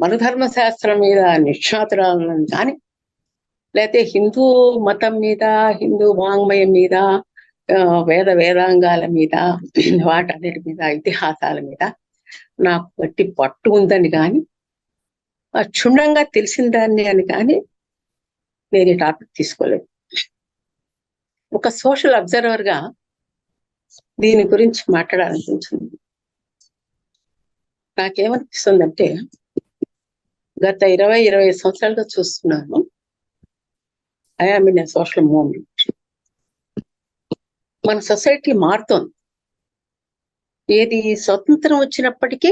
మనధర్మ శాస్త్రం మీద నిష్ణాతురాలను కానీ, లేకపోతే హిందూ మతం మీద, హిందూ వాంగ్మయం మీద, వేదాంగాల మీద, వాటన్నిటి మీద, ఇతిహాసాల మీద నాకు గట్టి పట్టు ఉందని కానీ, క్షుణ్ణంగా తెలిసిన దాన్ని అని కానీ నేను ఈ టాపిక్ తీసుకోలేదు. ఒక సోషల్ అబ్జర్వర్ గా దీని గురించి మాట్లాడాలనిపించింది. నాకేమనిపిస్తుందంటే, గత 20 సంవత్సరాలుగా చూస్తున్నాను, I am in a social movement. మన సొసైటీ మారుతోంది. ఏది స్వతంత్రం వచ్చినప్పటికీ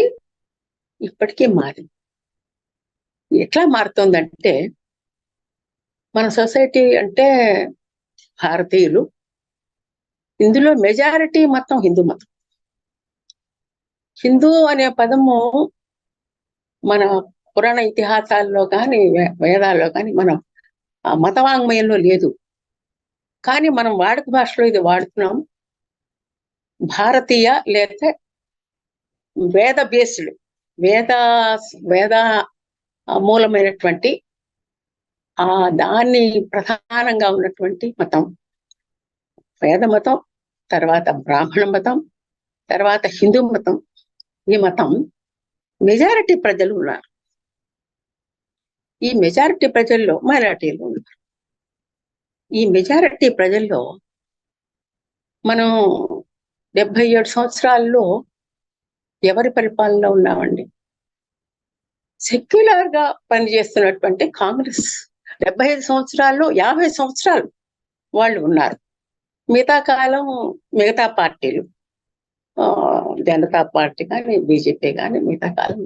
ఇప్పటికీ మారింది. ఎట్లా మారుతోందంటే, మన సొసైటీ అంటే భారతీయులు, ఇందులో మెజారిటీ మతం హిందూ మతం. హిందూ అనే పదము మన పురాణ ఇతిహాసాల్లో కానీ, వేదాల్లో కానీ, మన మతవాంగ్మయంలో లేదు. కానీ మనం వాడుక భాషలో ఇది వాడుతున్నాం. భారతీయ లేక వేద బేస్డ్, వేద మూలమైనటువంటి దాన్ని ప్రధానంగా ఉన్నటువంటి మతం వేద మతం, తర్వాత బ్రాహ్మణ మతం, తర్వాత హిందూ మతం. ఈ మతం మెజారిటీ ప్రజలు ఉన్నారు. ఈ మెజారిటీ ప్రజల్లో మైనారిటీలు ఉన్నారు. ఈ మెజారిటీ ప్రజల్లో మనం 77 సంవత్సరాల్లో ఎవరి పరిపాలనలో ఉన్నామండి? సెక్యులర్ గా పనిచేస్తున్నటువంటి కాంగ్రెస్ 75 సంవత్సరాల్లో 50 సంవత్సరాలు వాళ్ళు ఉన్నారు. మిగతా కాలం మిగతా పార్టీలు, జనతా పార్టీ కానీ, బీజేపీ కానీ, మిగతా కాలం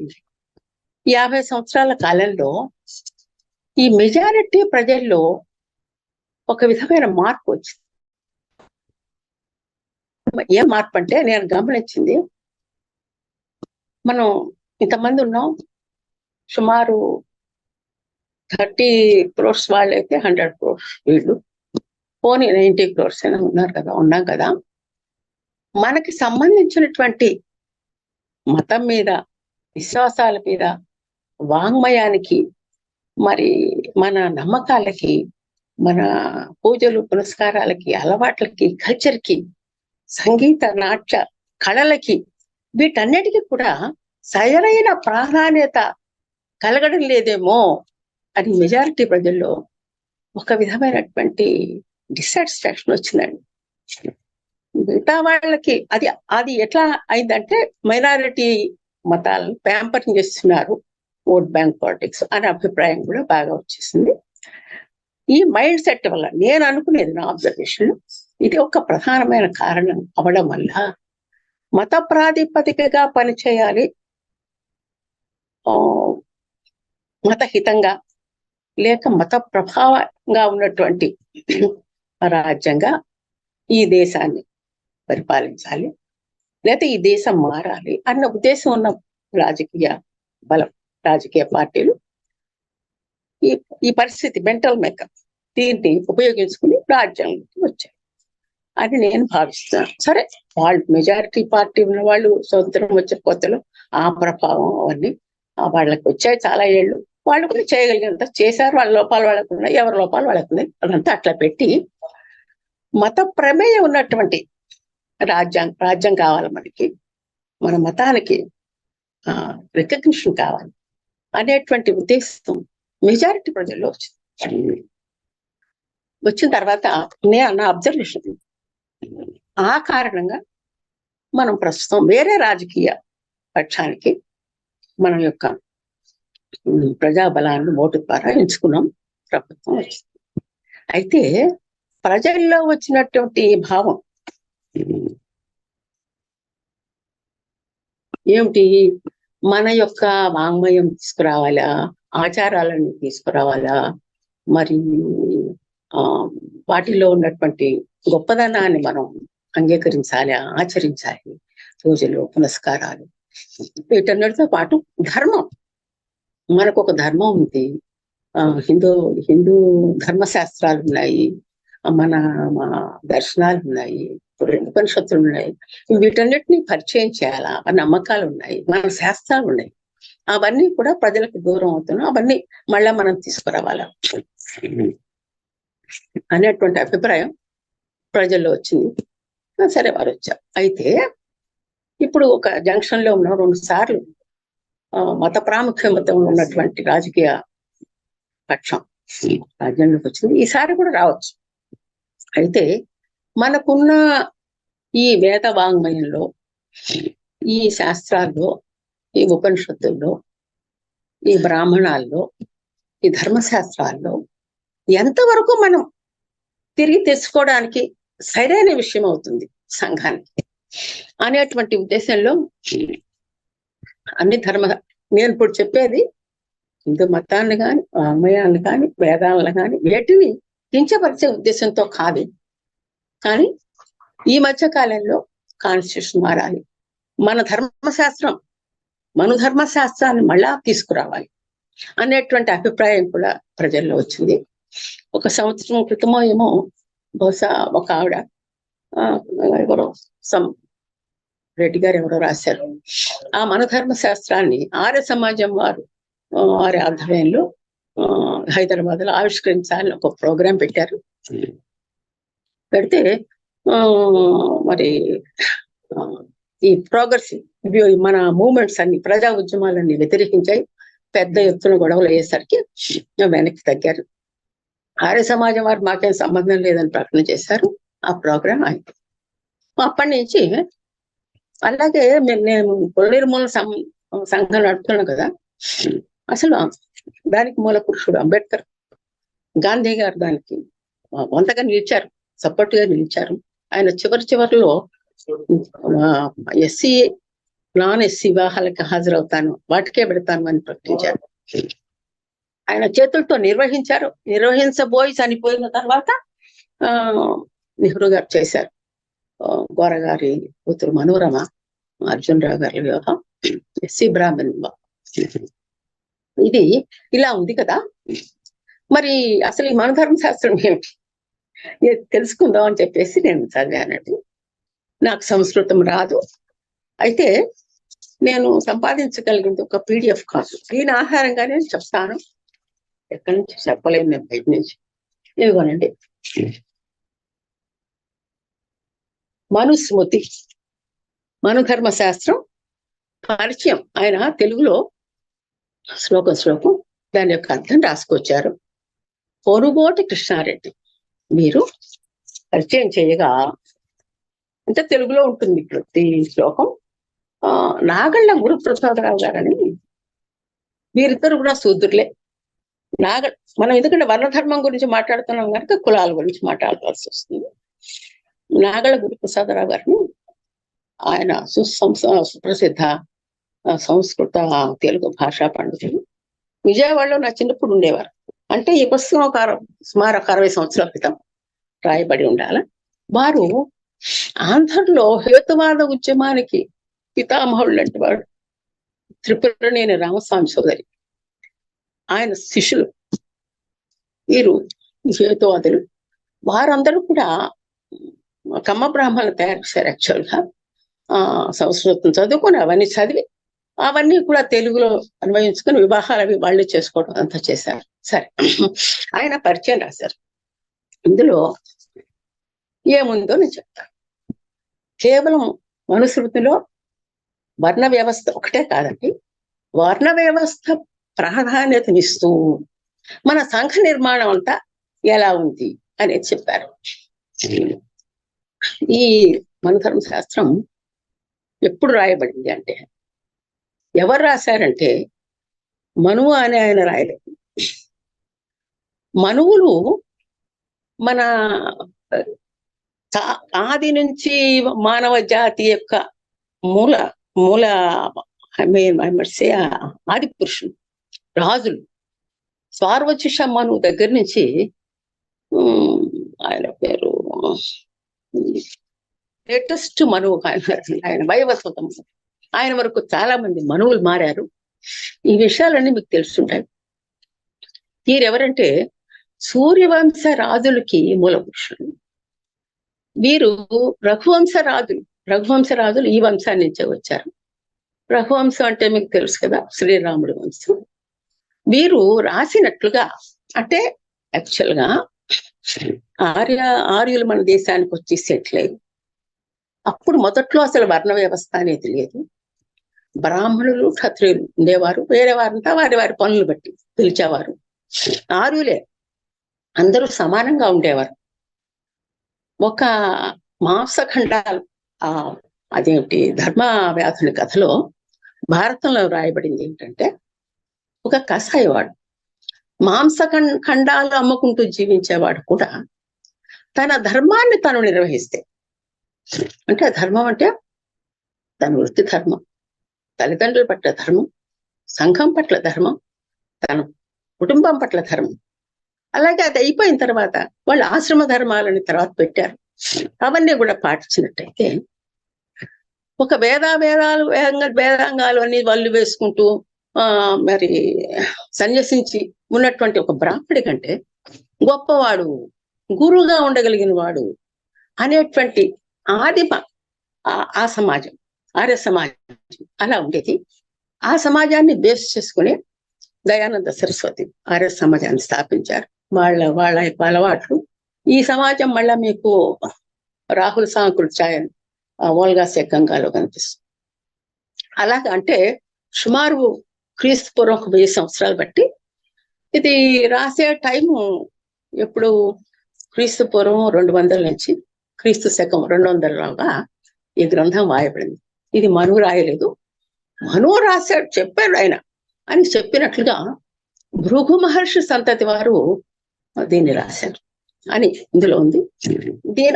50 సంవత్సరాల కాలంలో ఈ మెజారిటీ ప్రజల్లో ఒక విధమైన మార్పు వచ్చింది. ఏం మార్పు అంటే, నేను గమనించింది, మనం ఇంతమంది ఉన్నాం, సుమారు 30 crores వాళ్ళైతే 100 crores వీళ్ళు, పోనీ 90 crores అయినా ఉన్నాం కదా. మనకి సంబంధించినటువంటి మతం మీద, విశ్వాసాల మీద, వాంగ్మయానికి, మరి మన నమ్మకాలకి, మన పూజలు పునస్కారాలకి, అలవాట్లకి, కల్చర్కి, సంగీత నాట్య కళలకి, వీటన్నిటికీ కూడా సరైన ప్రాధాన్యత కలగడం లేదేమో అని మెజారిటీ ప్రజల్లో ఒక విధమైనటువంటి డిస్సాటిస్ఫాక్షన్ వచ్చిందండి. మిగతా వాళ్ళకి అది ఎట్లా అయిందంటే, మైనారిటీ మతాలను ప్యాంపరింగ్ చేస్తున్నారు, ఓట్ బ్యాంక్ పాలిటిక్స్ అనే అభిప్రాయం కూడా బాగా వచ్చేసింది. ఈ మైండ్ సెట్ వల్ల నేను అనుకునేది, నా అబ్జర్వేషన్, ఇది ఒక ప్రధానమైన కారణం అవడం వల్ల మత ప్రాతిపదికగా పనిచేయాలి, మతహితంగా లేక మత ప్రభావంగా ఉన్నటువంటి రాజ్యంగా ఈ దేశాన్ని పరిపాలించాలి, లేకపోతే ఈ దేశం మారాలి అన్న ఉద్దేశం ఉన్న రాజకీయ బలం, రాజకీయ పార్టీలు ఈ పరిస్థితి, మెంటల్ మేకప్, దీన్ని ఉపయోగించుకుని రాజ్యాంగంలోకి వచ్చాయి అని నేను భావిస్తున్నాను. సరే, వాళ్ళు మెజారిటీ పార్టీ ఉన్న వాళ్ళు స్వతంత్రం వచ్చే కొత్తలో ఆ ప్రభావం అవన్నీ వాళ్ళకి వచ్చాయి, చాలా ఏళ్ళు. వాళ్ళు కూడా చేయగలిగినంత చేశారు. వాళ్ళ లోపాలు వాళ్ళకు ఉన్నాయి, ఎవరి లోపాలు వాళ్ళకు ఉన్నాయి. అదంతా అట్లా పెట్టి మత ప్రమేయం ఉన్నటువంటి రాజ్యం కావాలి మనకి, మన మతానికి రికగ్నిషన్ కావాలి అనేటువంటి ఉద్దేశం మెజారిటీ ప్రజల్లో వచ్చిన తర్వాత నా అబ్జర్వేషన్, ఆ కారణంగా మనం ప్రస్తుతం వేరే రాజకీయ పక్షానికి మన యొక్క ప్రజాబలాన్ని ఓటు ద్వారా ఎంచుకున్నాం, ప్రభుత్వం వచ్చింది. అయితే ప్రజల్లో వచ్చినటువంటి భావం ఏమిటి? మన యొక్క వాంగ్మయం తీసుకురావాలా, ఆచారాలను తీసుకురావాలా, మరి వాటిలో ఉన్నటువంటి గొప్పదనాన్ని మనం అంగీకరించాలి, ఆచరించాలి, పూజలు పునస్కారాలు, వీటన్నిటితో పాటు ధర్మం. మనకు ఒక ధర్మం ఉంది, హిందూ ధర్మశాస్త్రాలు ఉన్నాయి, మన దర్శనాలు ఉన్నాయి, ఉపనిషత్తులు ఉన్నాయి. వీటన్నిటిని పరిచయం చేయాలా, మన నమ్మకాలు ఉన్నాయి, మన శాస్త్రాలు ఉన్నాయి. అవన్నీ కూడా ప్రజలకు దూరం అవుతున్నాం, అవన్నీ మళ్ళా మనం తీసుకురావాలి అనేటువంటి అభిప్రాయం ప్రజల్లో వచ్చింది. సరే వారు వచ్చారు. అయితే ఇప్పుడు ఒక జంక్షన్ లో ఉన్న 2 సార్లు మత ప్రాముఖ్యత ఉన్నటువంటి రాజకీయ పక్షం రాజ్యంలోకి వచ్చింది. ఈసారి కూడా రావచ్చు. అయితే మనకున్న ఈ వేద వాంగ్మయంలో, ఈ శాస్త్రాల్లో, ఈ ఉపనిషత్తుల్లో, ఈ బ్రాహ్మణాల్లో, ఈ ధర్మశాస్త్రాల్లో ఎంతవరకు మనం తిరిగి తెచ్చుకోవడానికి సరైన విషయం అవుతుంది సంఘానికి అనేటువంటి ఉద్దేశంలో అన్ని నేను ఇప్పుడు చెప్పేది హిందూ మతాన్ని కానీ, వాంగ్మయాన్ని కానీ, వేదాలను కానీ వేటిని కించపరిచే ఉద్దేశంతో కాదు. కానీ ఈ మధ్య కాలంలో కాన్స్టిట్యూషన్ మారాలి, మన ధర్మశాస్త్రాన్ని మళ్ళా తీసుకురావాలి అనేటువంటి అభిప్రాయం కూడా ప్రజల్లో వచ్చింది. 1 సంవత్సరం క్రితమో ఏమో బహుశా ఒక ఆవిడ ఎవరో రెడ్డి గారు ఎవరో రాశారు, ఆ మన ధర్మశాస్త్రాన్ని ఆర్య సమాజం వారి ఆధ్వర్యంలో హైదరాబాద్ లో ఆవిష్కరించాలని ఒక ప్రోగ్రాం పెట్టారు. పెడితే మరి ఈ ప్రోగ్రెసివ్ మన మూవ్మెంట్స్ అన్ని, ప్రజా ఉద్యమాలన్నీ వ్యతిరేకించాయి. పెద్ద ఎత్తున గొడవలు అయ్యేసరికి వెనక్కి తగ్గారు. ఆర్య సమాజం వారు మాకేం సంబంధం లేదని ప్రకటన చేశారు. ఆ ప్రోగ్రాం అయింది. అప్పటి నుంచి అలాగే నేను కుల నిర్మూలన సంఘం నడుపుతున్నాను కదా, అసలు దానికి మూల పురుషుడు అంబేద్కర్, గాంధీ గారు దానికి వంతగా నిలిచారు, సపోర్ట్ గా నిలిచారు. ఆయన చివరిలో నాన్ ఎస్సీ వివాహాలకు హాజరవుతాను, వాటికే పెడతాను అని ప్రకటించారు. ఆయన చేతులతో నిర్వహించబోయి చనిపోయిన తర్వాత నెహ్రూ గారు చేశారు. గోరగారి కూతురు మనోరమ అర్జున్ రావు గారి వివాహం ఎస్సీ బ్రాహ్మణ్ వివాహం. ఇది ఇలా ఉంది కదా. మరి అసలు ఈ మన ధర్మశాస్త్రం ఏమిటి తెలుసుకుందాం అని చెప్పేసి నేను చదివానండి. నాకు సంస్కృతం రాదు. అయితే నేను సంపాదించగలిగింది ఒక PDF కాదు. దీని ఆధారంగానే చెప్తాను. ఎక్కడి నుంచి చెప్పలేము నేను, బయట నుంచి. ఇదిగోనండి, మనుస్మృతి, మనుధర్మశాస్త్రం పరిచయం. ఆయన తెలుగులో శ్లోకం దాని యొక్క అర్థం రాసుకొచ్చారు. పొనుగోటి కృష్ణారెడ్డి మీరు పరిచయం చేయగా, అంటే తెలుగులో ఉంటుంది ప్రతి శ్లోకం. నాగళ్ళ గురుప్రసాదరావు గారని, వీరిద్దరు కూడా శూద్రులే. మనం ఎందుకంటే వర్ణధర్మం గురించి మాట్లాడుతున్నాం కనుక కులాల గురించి మాట్లాడాల్సి వస్తుంది. నాగళ్ళ గురుప్రసాదరావు గారిని, ఆయన సుప్రసిద్ధ సంస్కృత తెలుగు భాషా పండితులు. విజయవాడలో నా చిన్నప్పుడు ఉండేవారు. అంటే ఈ పుస్తకం సుమారు 60 సంవత్సరాల క్రితం రాయబడి ఉండాల. వారు ఆంధ్రలో హేతువాద ఉద్యమానికి పితామహుడు లాంటి వాడు త్రిపురనేని రామస్వామి సోదరి, ఆయన శిష్యులు వీరు హేతువాదులు. వారందరూ కూడా కమ్మ బ్రాహ్మణులు తయారు చేశారు. యాక్చువల్గా సంస్కృతం చదువుకొని అవన్నీ చదివి అవన్నీ కూడా తెలుగులో అన్వయించుకొని వివాహాలు అవి వాళ్ళే చేసుకోవడం అంతా చేశారు. సరే, ఆయన పరిచయం రాశారు. ఇందులో ఏముందో నేను చెప్తాను. కేవలం మనుస్మృతిలో వర్ణ వ్యవస్థ ఒకటే కాదండి, వర్ణ వ్యవస్థ ప్రాధాన్యతనిస్తూ మన సంఘ నిర్మాణం అంతా ఎలా ఉంది అనేది చెప్పారు. ఈ మనుధర్మ శాస్త్రం ఎప్పుడు రాయబడింది అంటే, ఎవరు రాశారంటే మనువు అనే ఆయన రాయలేదు. మనువులు మన ఆది నుంచి మానవ జాతి యొక్క మూల ఆది పురుషులు, రాజులు. స్వార్వచిష మనువు దగ్గర నుంచి ఆయన పేరు లేటెస్ట్ మనువు ఆయన వైవస్వతం, ఆయన వరకు చాలా మంది మనువులు మారారు. ఈ విషయాలన్నీ మీకు తెలుస్తుంటాయి. వీరెవరంటే సూర్యవంశ రాజులకి మూల పురుషులు. వీరు రఘువంశ రాజులు ఈ వంశాన్ని నుంచే వచ్చారు. రఘువంశం అంటే మీకు తెలుసు కదా, శ్రీరాముడి వంశం. వీరు రాసినట్లుగా అంటే యాక్చువల్ గా ఆర్యులు మన దేశానికి వచ్చి సెటిల్ అయ్యి, అప్పుడు మొదట్లో అసలు వర్ణ వ్యవస్థ అనేది లేదు. బ్రాహ్మణులు క్షత్రియులు ఉండేవారు, వేరే వారంతా వారి వారి పనులు బట్టి పిలిచేవారు. ఆర్యులే అందరూ సమానంగా ఉండేవారు. ఒక మాంసఖండాలు అదేమిటి ధర్మ వ్యాధుని కథలో భారతంలో రాయబడింది ఏంటంటే, ఒక కసాయివాడు ఖండాలు అమ్ముకుంటూ జీవించేవాడు కూడా తన ధర్మాన్ని తను నిర్వహిస్తే, అంటే ధర్మం అంటే తన వృత్తి ధర్మం, తల్లిదండ్రుల పట్ల ధర్మం, సంఘం పట్ల ధర్మం, తన కుటుంబం పట్ల ధర్మం. అలాగే అది అయిపోయిన తర్వాత వాళ్ళు ఆశ్రమ ధర్మాలని తర్వాత పెట్టారు. అవన్నీ కూడా పాటించినట్టయితే ఒక వేదాంగాలు అన్ని వాళ్ళు వేసుకుంటూ మరి సన్యసించి ఉన్నటువంటి ఒక బ్రాహ్మడి కంటే గొప్పవాడు, గురువుగా ఉండగలిగిన వాడు అనేటువంటి ఆదిమ ఆ సమాజం, ఆర్య సమాజం అలా ఉండేది. ఆ సమాజాన్ని బేస్ చేసుకుని దయానంద సరస్వతి ఆర్య సమాజాన్ని స్థాపించారు. వాళ్ళ యొక్క అలవాట్లు ఈ సమాజం మళ్ళా మీకు రాహుల్ సాంకృత్యాయన్ ఓల్గాసే గంగాలో కనిపిస్తుంది. అలాగా అంటే సుమారు క్రీస్తు పూర్వం 1000 సంవత్సరాలు బట్టి ఇది రాసే టైము ఎప్పుడు క్రీస్తు పూర్వం 200 నుంచి క్రీస్తు శకం 200 ఈ గ్రంథం వాయబడింది. ఇది మనువు రాయలేదు, మనువు రాశాడు, చెప్పాడు ఆయన అని చెప్పినట్లుగా భృగు మహర్షి సంతతి వారు దీన్ని రాశారు అని ఇందులో ఉంది.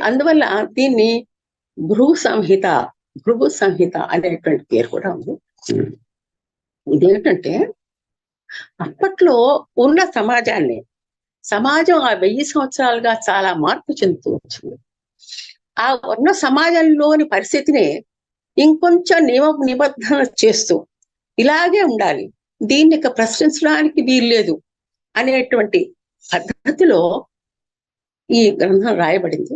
అందువల్ల దీన్ని భృగు సంహిత అనేటువంటి పేరు కూడా ఉంది. ఇదేంటంటే అప్పట్లో ఉన్న సమాజం ఆ 1000 సంవత్సరాలుగా చాలా మార్పు చెందుతూ వచ్చింది. ఆ ఉన్న సమాజంలోని పరిస్థితిని ఇంకొంచెం నిబద్ధన చేస్తూ ఇలాగే ఉండాలి, దీన్ని ఇక ప్రశ్నించడానికి వీల్లేదు అనేటువంటి పద్ధతిలో ఈ గ్రంథం రాయబడింది.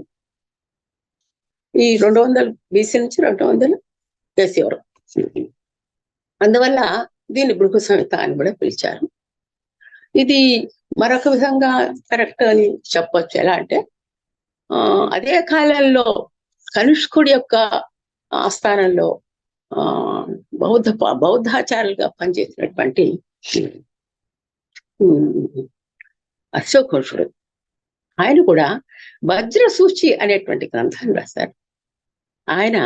ఈ 200 BC నుంచి 200 BC వరకు. అందువల్ల దీన్ని భృగు సంహిత అని కూడా పిలిచారు. ఇది మరొక విధంగా కరెక్ట్ అని చెప్పొచ్చు. ఎలా అంటే అదే కాలంలో కనిష్కుడి యొక్క ఆస్థానంలో బౌద్ధాచారులుగా పనిచేసినటువంటి అశోఘోషుడు ఆయన కూడా వజ్రసూచి అనేటువంటి గ్రంథాన్ని రాశారు. ఆయన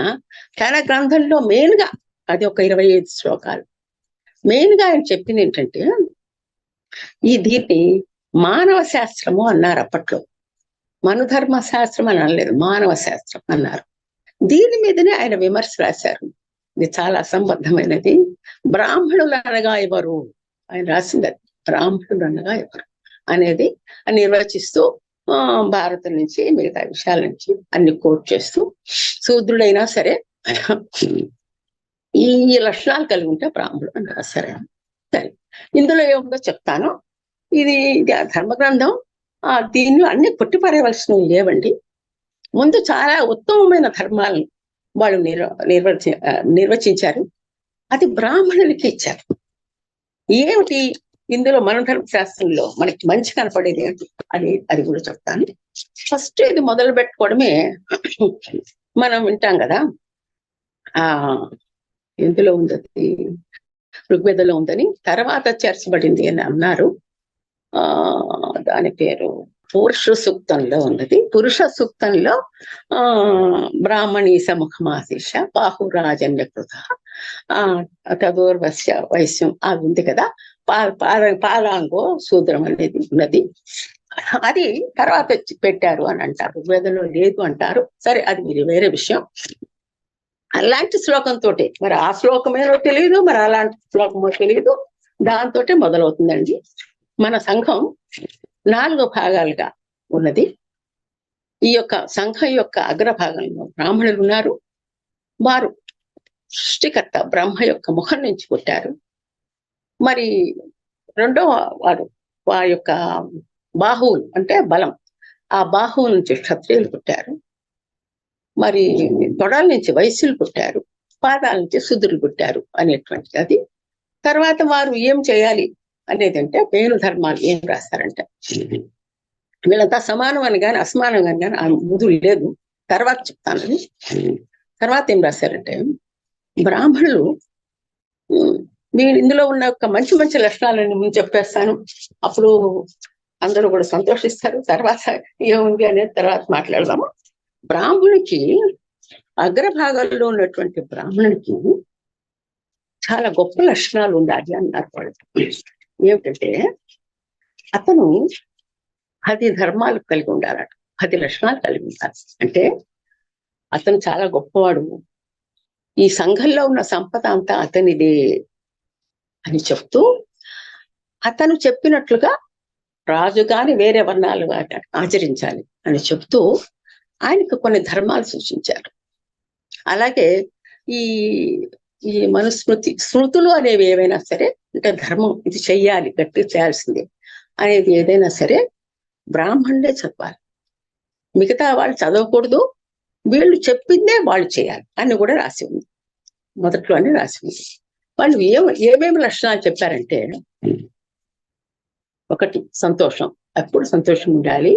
తన గ్రంథంలో మెయిన్ గా అది ఒక 25 శ్లోకాలు. మెయిన్ గా ఆయన చెప్పింది ఏంటంటే, దీన్ని మానవ శాస్త్రము అన్నారు. అప్పట్లో మనుధర్మ శాస్త్రం అని అనలేదు, మానవ శాస్త్రం అన్నారు. దీని మీదనే ఆయన విమర్శ రాశారు. ఇది చాలా అసంబద్ధమైనది. బ్రాహ్మణులు అనగా ఎవరు ఆయన రాసింది, బ్రాహ్మణులు అనగా ఎవరు అనేది నిర్వచిస్తూ భారతం నుంచి మిగతా విషయాల నుంచి అన్ని కోట్ చేస్తూ, శూద్రుడైనా సరే ఈ లక్షణాలు కలిగి ఉంటే బ్రాహ్మణుడు అని రాశారు. సరే, ఇందులో ఏముందో చెప్తాను. ఇది ధర్మ గ్రంథం. దీనిలో అన్ని కొట్టిపారేయవలసినవి లేవండి. ముందు చాలా ఉత్తమమైన ధర్మాలను వాళ్ళు నిర్వచించారు. అది బ్రాహ్మణులకి ఇచ్చారు. ఏమిటి ఇందులో మన ధర్మశాస్త్రంలో మనకి మంచి కనపడేది ఏంటి అది కూడా చెప్తాను. ఫస్ట్ ఇది మొదలు పెట్టుకోవడమే మనం వింటాం కదా, ఎందులో ఉంది, ఋగ్వేదంలో ఉందని, తర్వాత చేర్చబడింది అని అన్నారు. దాని పేరు పురుష సూక్తంలో ఉన్నది. పురుష సూక్తంలో బ్రాహ్మణీ సముఖమాశిష బాహురాజన్యకృత తదోర్వస్య వైశ్యం అది ఉంది కదా, పాలాంగో శూద్రం అనేది ఉన్నది. అది తర్వాత పెట్టారు అని అంటారు, ఋగ్వేదంలో లేదు అంటారు. సరే, అది మీరు వేరే విషయం. అలాంటి శ్లోకంతో, మరి ఆ శ్లోకమేనో తెలియదు, మరి అలాంటి శ్లోకమో తెలియదు, దాంతో మొదలవుతుందండి. మన సంఘం 4 భాగాలుగా ఉన్నది. ఈ యొక్క సంఘం యొక్క అగ్రభాగంలో బ్రాహ్మణులు ఉన్నారు. వారు సృష్టికర్త బ్రహ్మ యొక్క ముఖం నుంచి పుట్టారు. మరి రెండవ వారి యొక్క బాహువులు అంటే బలం, ఆ బాహువుల నుంచి క్షత్రియులు పుట్టారు. మరి తొడల నుంచి వైశ్యులు పుట్టారు. పాదాల నుంచి శుద్ధులు పుట్టారు అనేటువంటిది అది. తర్వాత వారు ఏం చేయాలి అనేదంటే పేరు ధర్మాలు ఏం రాస్తారంటే, వీళ్ళంతా సమానం అని కానీ అసమానం అని కానీ ఆ ముదురు లేదు, తర్వాత చెప్తాను అది. తర్వాత ఏం రాశారంటే, బ్రాహ్మణులు నేను ఇందులో ఉన్న ఒక మంచి మంచి లక్షణాలను ముందు చెప్పేస్తాను, అప్పుడు అందరూ కూడా సంతోషిస్తారు. తర్వాత ఏముంది అనేది తర్వాత మాట్లాడదాము. బ్రాహ్మణునికి అగ్రభాగంలో ఉన్నటువంటి బ్రాహ్మణునికి చాలా గొప్ప లక్షణాలు ఉండాలి అన్నారు వాళ్ళు. ఏమిటంటే అతను 10 ధర్మాలు కలిగి ఉండాలట, 10 లక్షణాలు కలిగి ఉండాలి. అంటే అతను చాలా గొప్పవాడు, ఈ సంఘంలో ఉన్న సంపద అంతా అతనిదే అని చెప్తూ, అతను చెప్పినట్లుగా రాజు గాని వేరే వర్ణాలు ఆచరించాలి అని చెప్తూ ఆయనకు కొన్ని ధర్మాలు సూచించారు. అలాగే ఈ ఈ స్మృతులు అనేవి ఏవైనా సరే, అంటే ధర్మం ఇది చెయ్యాలి, గట్టి చేయాల్సిందే అనేది ఏదైనా సరే బ్రాహ్మణుడే చదవాలి, మిగతా వాళ్ళు చదవకూడదు, వీళ్ళు చెప్పిందే వాళ్ళు చేయాలి అని కూడా రాసి ఉంది, మొదట్లోనే రాసి ఉంది. వాళ్ళు ఏమేమి లక్షణాలు చెప్పారంటే, ఒకటి సంతోషం, ఎప్పుడు సంతోషం ఉండాలి,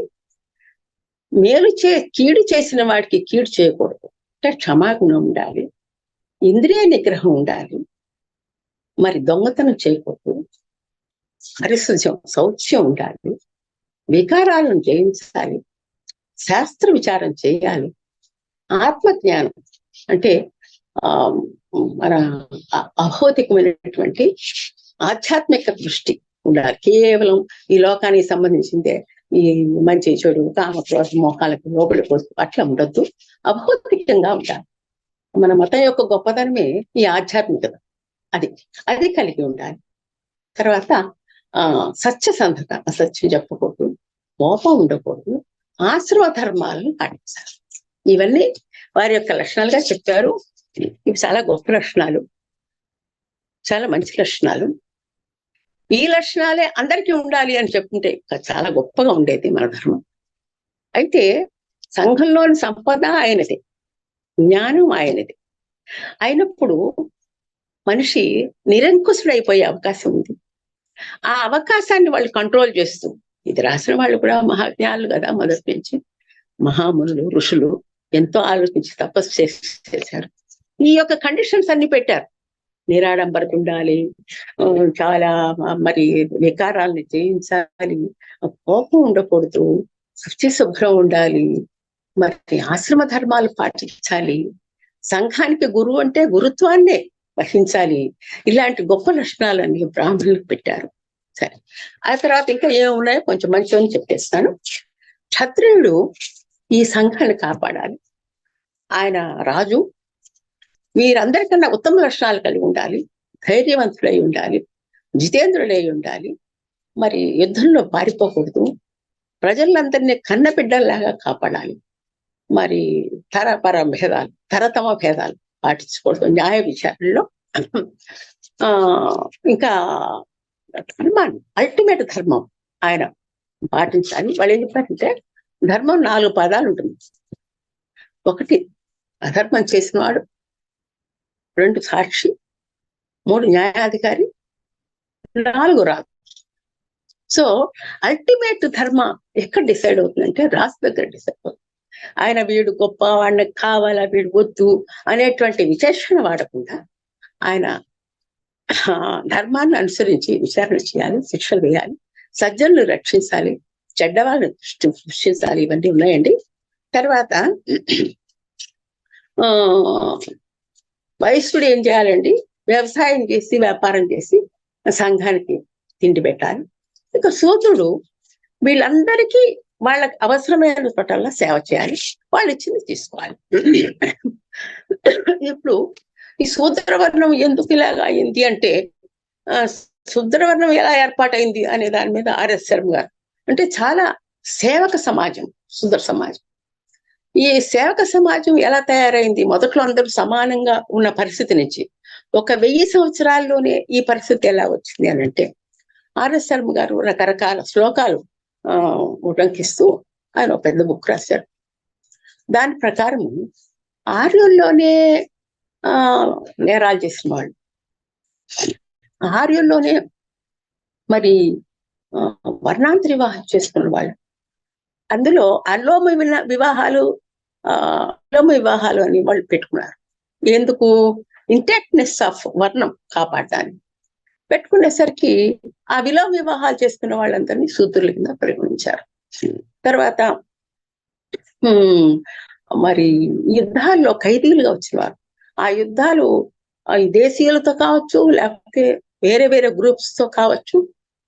కీడు చేసిన వాడికి కీడు చేయకూడదు, అంటే క్షమాగుణం ఉండాలి, ఇంద్రియ నిగ్రహం ఉండాలి, మరి దొంగతనం చేయకూడదు, శౌచ్యం ఉండాలి, వికారాలను జయించాలి, శాస్త్ర విచారం చేయాలి, ఆత్మజ్ఞానం అంటే మన అభౌతికమైనటువంటి ఆధ్యాత్మిక దృష్టి ఉండాలి, కేవలం ఈ లోకానికి సంబంధించిందే ఈ మంచి చెడు కామక్రోధ మోహాలకు లోబడిపోతూ అట్లా ఉండొద్దు, అభౌతికంగా ఉండాలి. మన మతం యొక్క గొప్పదనమే ఈ ఆధ్యాత్మికత, అది కలిగి ఉండాలి. తర్వాత సత్యసంధత, అసత్యం చెప్పకూడదు, కోపం ఉండకూడదు, ఆశ్రమ ధర్మాలను పాటించాలి. ఇవన్నీ వారి యొక్క లక్షణాలుగా చెప్పారు. ఇవి చాలా గొప్ప లక్షణాలు, చాలా మంచి లక్షణాలు. ఈ లక్షణాలే అందరికీ ఉండాలి అని చెప్పుకుంటే చాలా గొప్పగా ఉండేది మన ధర్మం. అయితే సంఘంలోని సంపద ఆయనది, జ్ఞానం ఆయనది అయినప్పుడు మనిషి నిరంకుశుడైపోయే అవకాశం ఉంది. ఆ అవకాశాన్ని వాళ్ళు కంట్రోల్ చేస్తూ, ఇది రాసిన వాళ్ళు కూడా మహాజ్ఞానులు కదా, మొదటి నుంచి మహామునులు ఋషులు ఎంతో ఆలోచించి తపస్సు చేశారు. ఈ యొక్క కండిషన్స్ అన్ని పెట్టారు. నిరాడంబరత ఉండాలి, చాలా మరి వికారాలను జయించాలి, కోపం ఉండకూడదు, శుభ్రం ఉండాలి, మరి ఆశ్రమ ధర్మాలు పాటించాలి, సంఘానికి గురువు అంటే గురుత్వాన్నే వహించాలి. ఇలాంటి గొప్ప లక్షణాలన్నీ బ్రాహ్మణులకు పెట్టారు. సరే, ఆ తర్వాత ఇంకా ఏమున్నాయో కొంచెం మంచిగా చెప్పేస్తాను. క్షత్రియుడు ఈ సంఘాన్ని కాపాడాలి, ఆయన రాజు, వీరందరికన్నా ఉత్తమ లక్షణాలు కలిగి ఉండాలి, ధైర్యవంతుడై ఉండాలి, జితేంద్రుడై ఉండాలి, మరి యుద్ధంలో పారిపోకూడదు, ప్రజలందరినీ కన్నబిడ్డల్లాగా కాపాడాలి, మరి తరతమ భేదాలు పాటించకూడదు న్యాయ విచారణలో. ఇంకా ధర్మాన్ని, అల్టిమేట్ ధర్మం ఆయన పాటించాలి. వాళ్ళు ఏం చెప్పారంటే, ధర్మం 4 పదాలు ఉంటుంది. 1 అధర్మం చేసిన వాడు, 2 సాక్షి, 3 న్యాయాధికారి, 4 రాజు. సో అల్టిమేట్ ధర్మ ఎక్కడ డిసైడ్ అవుతుందంటే రాజు దగ్గర డిసైడ్ అవుతుంది. ఆయన వీడు గొప్ప, వాడిని కావాలా, వీడు వద్దు అనేటువంటి విచక్షణ వాడకుండా ఆయన ధర్మాన్ని అనుసరించి విచారణ చేయాలి, శిక్షలు వేయాలి, సజ్జనులు రక్షించాలి, చెడ్డవాళ్ళని సృష్టించాలి. ఇవన్నీ ఉన్నాయండి. తర్వాత వైశ్యుడు ఏం చేయాలండి, వ్యవసాయం చేసి వ్యాపారం చేసి సంఘానికి తిండి పెట్టాలి. ఇక శూద్రుడు వీళ్ళందరికీ వాళ్ళకి అవసరమైన పట్ల సేవ చేయాలి, వాళ్ళు ఇచ్చింది తీసుకోవాలి. ఇప్పుడు ఈ శూద్రవర్ణం ఎందుకు ఇలాగా అయింది అంటే, శూద్రవర్ణం ఎలా ఏర్పాటైంది అనే దాని మీద ఆర్ఎస్ శర్మ గారు అంటే, చాలా సేవక సమాజం శూద్ర సమాజం. ఈ సేవక సమాజం ఎలా తయారైంది, మొదట్లో అందరూ సమానంగా ఉన్న పరిస్థితి నుంచి 1000 సంవత్సరాల్లోనే ఈ పరిస్థితి ఎలా వచ్చింది అని అంటే, ఆర్ఎస్ శర్మ గారు రకరకాల శ్లోకాలు ఉటంకిస్తూ ఆయన ఒక పెద్ద బుక్ రాశారు. దాని ప్రకారం ఆర్యుల్లోనే నేరాలు చేసిన వాళ్ళు. ఆర్యుల్లోనే మరి వర్ణాంతర వివాహం చేసుకున్న వాళ్ళు, అందులో అలోమ వివాహాలు అలోమ వివాహాలు అని వాళ్ళు పెట్టుకున్నారు. ఎందుకు? ఇంటాక్ట్నెస్ ఆఫ్ వర్ణం కాపాడడానికి పెట్టుకునేసరికి ఆ విలోమ వివాహాలు చేసుకున్న వాళ్ళందరినీ శూద్రుల కింద పరిగణించారు. తర్వాత మరి యుద్ధాల్లో ఖైదీలుగా వచ్చినవారు, ఆ యుద్ధాలు దేశీయులతో కావచ్చు, లేకపోతే వేరే వేరే గ్రూప్స్ తో కావచ్చు,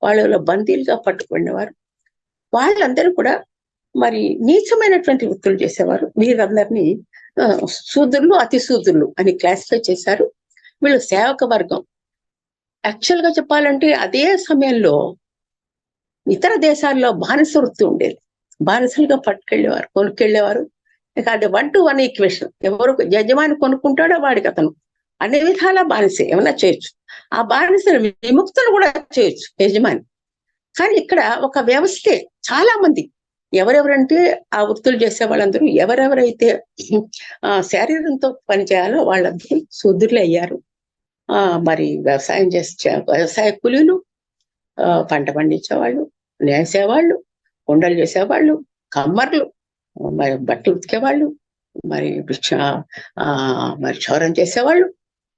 వాళ్ళలో బందీలుగా పట్టుకునేవారు. వాళ్ళందరూ కూడా మరి నీచమైనటువంటి వృత్తులు చేసేవారు. వీరందరినీ శూద్రులు, అతి శూద్రులు అని క్లాసిఫై చేశారు. వీళ్ళు సేవక వర్గం. యాక్చువల్ గా చెప్పాలంటే అదే సమయంలో ఇతర దేశాల్లో బానిస వృత్తి ఉండేది. బానిసలుగా పట్టుకెళ్ళేవారు, కొనుక్కెళ్ళేవారు. ఇక అది 1-to-1 ఈక్వేషన్. ఎవరు యజమాని కొనుక్కుంటాడో వాడికి అతను అన్ని విధాలా బానిసే, ఏమైనా చేయొచ్చు. ఆ బానిసను విముక్తులు కూడా చేయొచ్చు యజమాని. కానీ ఇక్కడ ఒక వ్యవస్థే. చాలా మంది ఎవరెవరంటే ఆ వృత్తులు చేసే వాళ్ళందరూ ఎవరెవరైతే శరీరంతో పనిచేయాలో వాళ్ళందరూ శూద్రులు అయ్యారు. మరి వ్యవసాయం వ్యవసాయ కూలీలు, పంట పండించేవాళ్ళు, నేసేవాళ్ళు, కుండలు చేసేవాళ్ళు, కమ్మర్లు, మరి బట్టలు ఉతికేవాళ్ళు, మరి మరి క్షౌరం చేసేవాళ్ళు,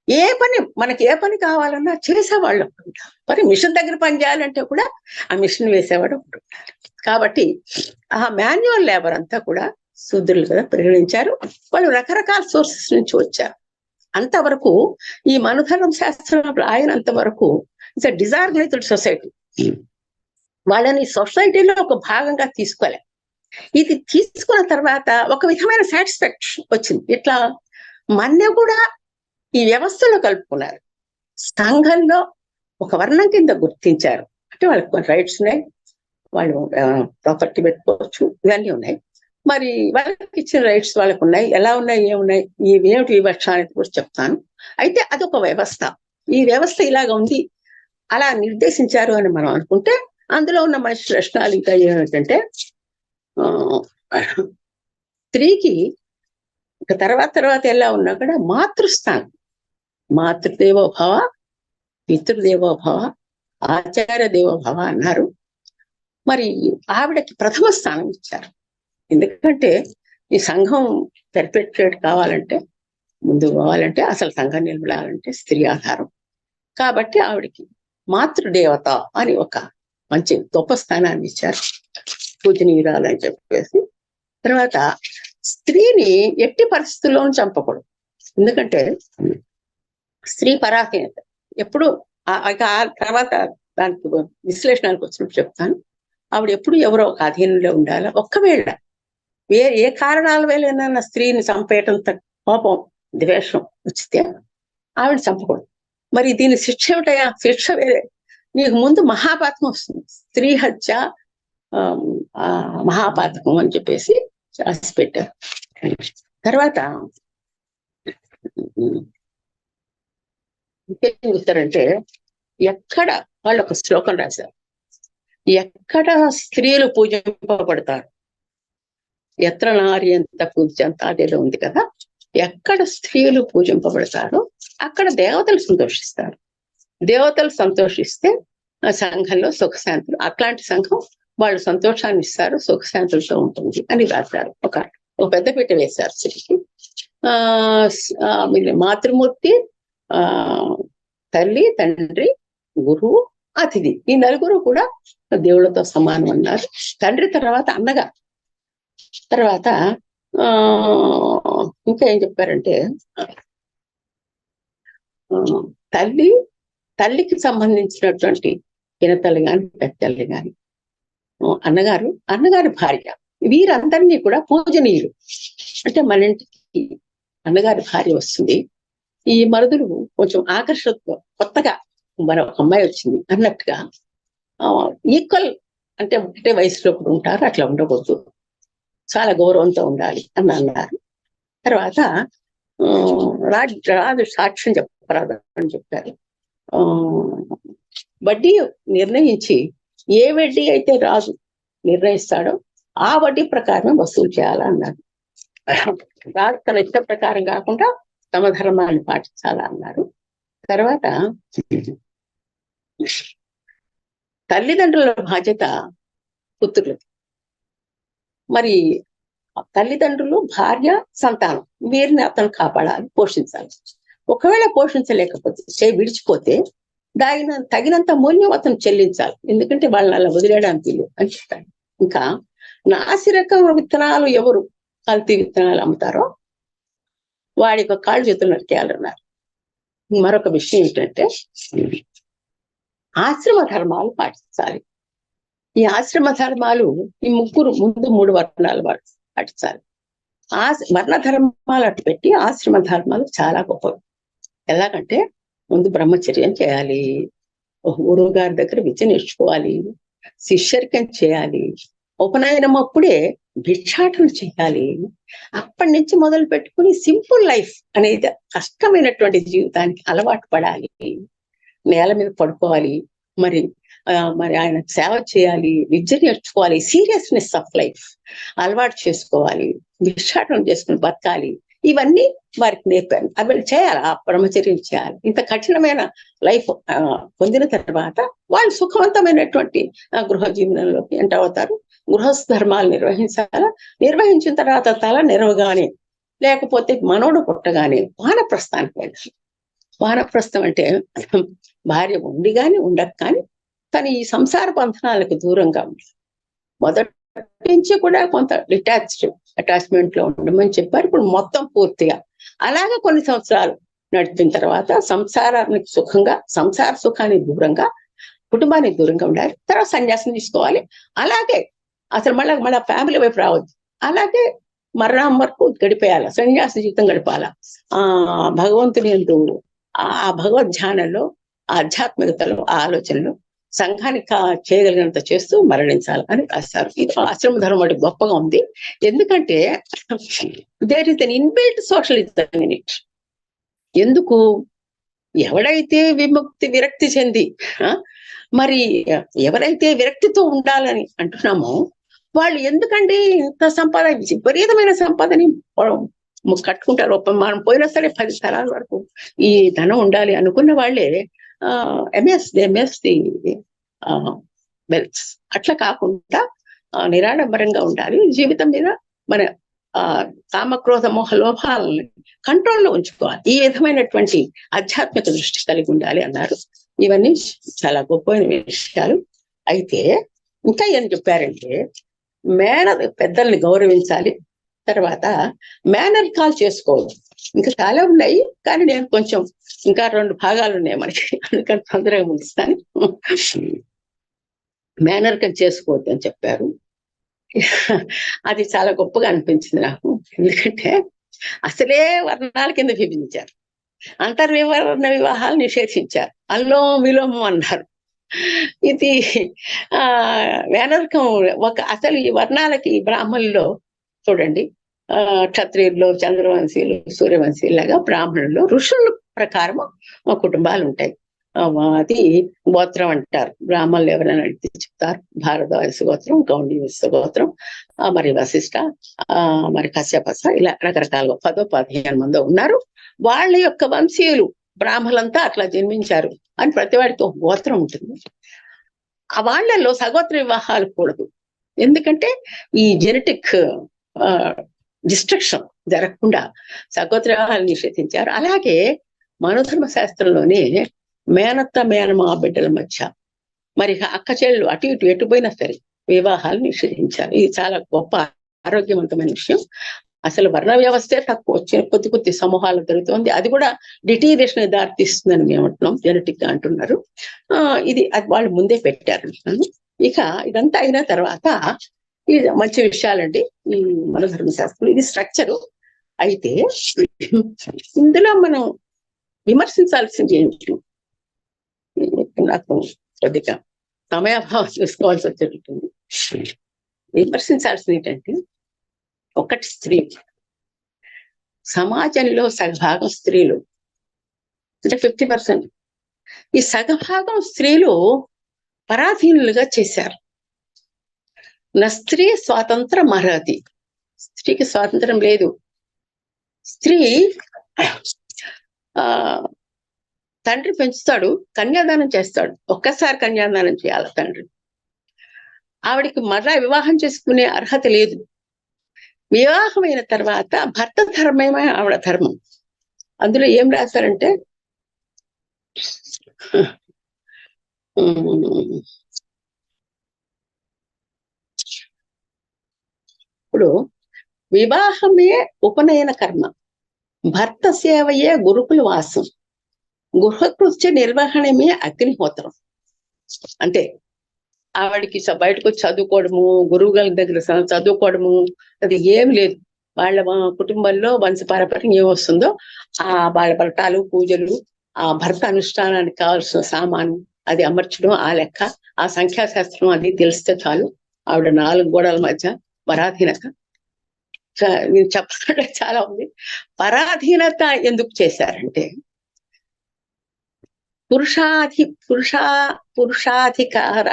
ఏ పని మనకి ఏ పని కావాలన్నా చేసేవాళ్ళు. మరి మిషన్ దగ్గర పని చేయాలంటే కూడా ఆ మిషన్ వేసేవాడు ఉంటున్నారు. కాబట్టి ఆ మాన్యువల్ లేబర్ అంతా కూడా శూద్రులు కదా పరిగణించారు. వాళ్ళు రకరకాల సోర్సెస్ నుంచి వచ్చారు. అంతవరకు ఈ మనుధర్మ శాస్త్రం రాయనంత వరకు ఇట్స్ డిజార్గనైజ్డ్ సొసైటీ. వాళ్ళని సొసైటీలో ఒక భాగంగా తీసుకోలే. ఇది తీసుకున్న తర్వాత ఒక విధమైన సాటిస్ఫాక్షన్ వచ్చింది. ఇట్లా మన్య కూడా ఈ వ్యవస్థలో కలుపుకున్నారు. సంఘంలో ఒక వర్ణం కింద గుర్తించారు. అంటే వాళ్ళకి కొన్ని రైట్స్ ఉన్నాయి, వాళ్ళు ప్రాపర్టీ పెట్టుకోవచ్చు, ఇవన్నీ ఉన్నాయి. మరి వాళ్ళకి ఇచ్చిన రైట్స్ వాళ్ళకు ఉన్నాయి. ఎలా ఉన్నాయి, ఏమున్నాయి, ఇవేమిటి వివక్ష అనేది కూడా చెప్తాను. అయితే అదొక వ్యవస్థ. ఈ వ్యవస్థ ఇలాగ ఉంది, అలా నిర్దేశించారు అని మనం అనుకుంటే అందులో ఉన్న మనిషి లక్షణాలు ఇంకా ఏమిటంటే, స్త్రీకి ఇక తర్వాత ఎలా ఉన్నా కూడా మాతృస్థానం, మాతృదేవోభవ, పితృదేవోభవ, ఆచార్య దేవోభవ అన్నారు. మరి ఆవిడకి ప్రథమ స్థానం ఇచ్చారు. ఎందుకంటే ఈ సంఘం పెర్పెట్రేట్ కావాలంటే, ముందు పోవాలంటే, అసలు సంఘం నిలబడాలంటే స్త్రీ ఆధారం. కాబట్టి ఆవిడకి మాతృదేవత అని ఒక మంచి గొప్ప స్థానాన్ని ఇచ్చారు, పూజనీయురాలు అని చెప్పేసి. తర్వాత స్త్రీని ఎట్టి పరిస్థితుల్లోనూ చంపకూడదు. ఎందుకంటే స్త్రీ పరాహీనత ఎప్పుడు. ఆ తర్వాత దానికి విశ్లేషణకు వచ్చినప్పుడు చెప్తాను. ఆవిడ ఎప్పుడు ఎవరో ఒక అధీనంలో ఉండాలి. ఒక్కవేళ ఏ కారణాల వల్ల స్త్రీని చంపేయటం, కోపం, ద్వేషం వచ్చితే ఆవిడ చంపకూడదు. మరి దీని శిక్ష ఏమిటయా? శిక్ష వేరే. నీకు ముందు మహాపాతకం వస్తుంది, స్త్రీ హత్య మహాపాతకం అని చెప్పేసి రాసి పెట్టారు. తర్వాత ఇంకేం చూస్తారంటే, ఎక్కడ వాళ్ళు ఒక శ్లోకం రాశారు, ఎక్కడ స్త్రీలు పూజింపబడతారు, ఎత్ర నారి ఎంత పూజ్యంత, అదేదో ఉంది కదా, ఎక్కడ స్త్రీలు పూజింపబడతారో అక్కడ దేవతలు సంతోషిస్తారు. దేవతలు సంతోషిస్తే ఆ సంఘంలో సుఖశాంతులు, అట్లాంటి సంఘం వాళ్ళు సంతోషాన్ని ఇస్తారు, సుఖశాంతులతో ఉంటుంది అని రాశారు. ఒక పెద్ద పీట వేశారు స్త్రీకి. మాతృమూర్తి, తల్లి, తండ్రి, గురువు, అతిథి, ఈ నలుగురు కూడా దేవుళ్ళతో సమానం అన్నారు. తండ్రి తర్వాత అన్నగా. తర్వాత ఇంకా ఏం చెప్పారంటే, తల్లికి సంబంధించినటువంటి చిన్నతల్లి గాని, పెద్దల్లి గాని, అన్నగారి భార్య, వీరందరినీ కూడా పూజనీయులు. అంటే మన ఇంటికి అన్నగారి భార్య వస్తుంది, ఈ మరుదులు కొంచెం ఆకర్షణతో కొత్తగా మరొక అమ్మాయి వచ్చింది అన్నట్టుగా ఈక్వల్, అంటే ఒకటే వయసులో కూడా ఉంటారు, అట్లా ఉండకూడదు, చాలా గౌరవంతో ఉండాలి అని అన్నారు. తర్వాత రాజు సాక్ష్యం చెప్పరాదు అని చెప్పారు. వడ్డీ నిర్ణయించి ఏ వడ్డీ అయితే రాజు నిర్ణయిస్తాడో ఆ వడ్డీ ప్రకారం వసూలు చేయాలన్నారు. రాజు తన ఇష్ట ప్రకారం కాకుండా తమ ధర్మాన్ని పాటించాలా అన్నారు. తర్వాత తల్లిదండ్రుల బాధ్యత పుత్రులది. మరి తల్లిదండ్రులు, భార్య, సంతానం వీరిని అతను కాపాడాలి, పోషించాలి. ఒకవేళ పోషించలేకపోతే విడిచిపోతే తగినంత మూల్యం అతను చెల్లించాలి. ఎందుకంటే వాళ్ళని అలా వదిలేయడానికి లేదు అని చెప్పాడు. ఇంకా నాసిరకం విత్తనాలు ఎవరు కల్తీ విత్తనాలు అమ్ముతారో వాడి యొక్క కాళ్ళు చేతులు నరికేయాలన్నారు. మరొక విషయం ఏంటంటే ఆశ్రమ ధర్మాలు పాటించాలి. ఈ ఆశ్రమ ధర్మాలు ఈ ముందు 3 వర్ణాలు పాటించాలి. వర్ణ ధర్మాలు అటు పెట్టి ఆశ్రమ ధర్మాలు చాలా గొప్పవి. ఎలాగంటే ముందు బ్రహ్మచర్యం చేయాలి, గురువు గారి దగ్గర విద్య నేర్చుకోవాలి, శిష్యరికం చేయాలి, ఉపనయనం అప్పుడే భిక్షాటన చేయాలి. అప్పటి నుంచి మొదలు పెట్టుకుని సింపుల్ లైఫ్ అనేది కష్టమైనటువంటి జీవితానికి అలవాటు పడాలి. నేల మీద పడుకోవాలి, మరి ఆయన సేవ చేయాలి, విద్య నేర్చుకోవాలి, సీరియస్నెస్ ఆఫ్ లైఫ్ అలవాటు చేసుకోవాలి, భిక్షాటన చేసుకుని బతకాలి. ఇవన్నీ వారికి నేర్పాను. అవి చేయాలి, ఆ బ్రహ్మచర్యం చేయాలి. ఇంత కఠినమైన లైఫ్ పొందిన తర్వాత వాళ్ళు సుఖవంతమైనటువంటి గృహ జీవనంలోకి ఎంటర్ అవుతారు. గృహస్థ ధర్మాలు నిర్వహించాలా, నిర్వహించిన తర్వాత తల నెరవగానే లేకపోతే మనోడు పుట్టగానే వానప్రస్థానికి వెళ్ళాలి. వానప్రస్థం అంటే భార్య ఉండి కానీ ఉండక కానీ తను ఈ సంసార బంధనాలకు దూరంగా ఉండాలి. మొదటి నుంచి కూడా కొంత అటాచ్మెంట్ లో ఉండమని చెప్పారు. ఇప్పుడు మొత్తం పూర్తిగా అలాగే కొన్ని సంవత్సరాలు నడిపిన తర్వాత సంసారానికి సంసార సుఖానికి దూరంగా, కుటుంబానికి దూరంగా ఉండాలి. తర్వాత సన్యాసం తీసుకోవాలి. అలాగే అసలు మళ్ళా ఫ్యామిలీ వైపు రావద్దు. అలాగే మరణం వరకు గడిపేయాలి, సన్యాస జీవితం గడపాల. భగవంతుని యందు ఆ భగవద్ ధ్యానంలో, ఆధ్యాత్మికతలో, ఆలోచనలు సంఘానికి చేయగలిగినంత చేస్తూ మరణించాలి అని రాస్తారు. ఇది ఆశ్రమ ధర్మం అంటే గొప్పగా ఉంది. ఎందుకంటే there is an inbuilt socialism in it. ఎందుకు? ఎవడైతే విరక్తి చెంది మరి ఎవరైతే విరక్తితో ఉండాలని అంటున్నామో వాళ్ళు ఎందుకండి ఇంత సంపద, విపరీతమైన సంపదని కట్టుకుంటారు. మనం పోయినా సరే 10 తరాల వరకు ఈ ధనం ఉండాలి అనుకున్న వాళ్ళే వెల్త్. అట్లా కాకుండా నిరాడంబరంగా ఉండాలి. జీవితం మీద మన కామక్రోధ మోహ లోభాలని కంట్రోల్లో ఉంచుకోవాలి. ఈ విధమైనటువంటి ఆధ్యాత్మిక దృష్టి కలిగి ఉండాలి అన్నారు. ఇవన్నీ చాలా గొప్ప విషయాలు. అయితే ఇంకా ఏం చెప్పారంటే పెద్దల్ని గౌరవించాలి. తర్వాత మేనర్ కాల్ చేసుకోవద్దు. ఇంకా చాలా ఉన్నాయి కానీ నేను కొంచెం ఇంకా 2 భాగాలు ఉన్నాయి మనకి, అందుకని తొందరగా ముగిస్తాను. మేనర్ కాల్ చేసుకోవద్దు అని చెప్పారు. అది చాలా గొప్పగా అనిపించింది నాకు. ఎందుకంటే అసలే వర్ణాల కింద విభజించారు, అంతర్వివర్ణ వివాహాలు నిషేధించారు, అల్లోం విలోమం అన్నారు. ఇది మేనర్కం అసలు ఈ వర్ణాలకి బ్రాహ్మణుల్లో చూడండి, క్షత్రియుల్లో చంద్రవంశీయులు, సూర్యవంశీయులాగా బ్రాహ్మణుల్లో ఋషుల ప్రకారం కుటుంబాలు ఉంటాయి. అది గోత్రం అంటారు. బ్రాహ్మణులు ఎవరైనా అడిగితే చెప్తారు. భారద్వాజ గోత్రం, గౌండి గోత్రం, మరి వశిష్ఠ, మరి కశ్యపస, ఇలా రకరకాలుగా 10-15 మంది ఉన్నారు. వాళ్ళ యొక్క వంశీయులు బ్రాహ్మణులంతా అట్లా జన్మించారు అని ప్రతివాడికి ఒక గోత్రం ఉంటుంది. ఆ వాళ్ళల్లో సగోత్ర వివాహాలు కూడదు. ఎందుకంటే ఈ జెనెటిక్ డిస్ట్రక్షన్ జరగకుండా సగోత్ర వివాహాలు నిషేధించారు. అలాగే మనుధర్మ శాస్త్రంలోనే మేనత్త మేనమా బిడ్డల మధ్య మరి అక్క చెల్లెలు అటు ఇటు ఎటుపోయినా సరే వివాహాలు నిషేధించారు. ఇది చాలా గొప్ప ఆరోగ్యవంతమైన విషయం. అసలు వర్ణ వ్యవస్థే తక్కువ, వచ్చిన కొద్ది సమూహాలు జరుగుతుంది. అది కూడా డిటీరియేషన్ దారితీస్తుందని మేము అంటున్నాం, జెనెటిక్ గా అంటున్నారు. ఇది అది వాళ్ళు ముందే పెట్టారు. ఇక ఇదంతా అయిన తర్వాత ఇది మంచి విషయాలండి ఈ మన ధర్మశాస్త్రం, ఇది స్ట్రక్చరు. అయితే ఇందులో మనం విమర్శించాల్సింది ఏంటి? నాకు కొద్దిగా సమయాభావం చూసుకోవాల్సి వచ్చేటట్టుంది. విమర్శించాల్సింది ఏంటంటే, ఒకటి స్త్రీ, సమాజంలో సగభాగం స్త్రీలు అంటే 50%. ఈ సగభాగం స్త్రీలు పరాధీనులుగా చేశారు. నా స్త్రీ స్వాతంత్రం అర్హతి, స్త్రీకి స్వాతంత్రం లేదు. స్త్రీ ఆ తండ్రి పెంచుతాడు, కన్యాదానం చేస్తాడు. ఒక్కసారి కన్యాదానం చేయాలి తండ్రి. ఆవిడికి మరలా వివాహం చేసుకునే అర్హత లేదు. వివాహమైన తర్వాత భర్త ధర్మమే ఆవిడ ధర్మం. అందులో ఏం రాశారంటే ఇప్పుడు వివాహమే ఉపనయన కర్మ, భర్త సేవయే గురుకుల వాసం, గృహకృత్య నిర్వహణమే అగ్నిహోత్రం. అంటే ఆవిడికి బయటకు వచ్చి చదువుకోవడము, గురువు గారి దగ్గర చదువుకోవడము అది ఏం లేదు. వాళ్ళ కుటుంబంలో వంశపారపర్యం ఏమొస్తుందో వాళ్ళ వ్రతాలు, పూజలు, ఆ భర్త అనుష్ఠానానికి కావాల్సిన సామాను అది అమర్చడం, ఆ లెక్క, ఆ సంఖ్యాశాస్త్రం అది తెలిస్తే చాలు. ఆవిడ 4 గోడల మధ్య పరాధీనత. నేను చెప్పాలంటే చాలా ఉంది. పరాధీనత ఎందుకు చేశారంటే పురుషాధికార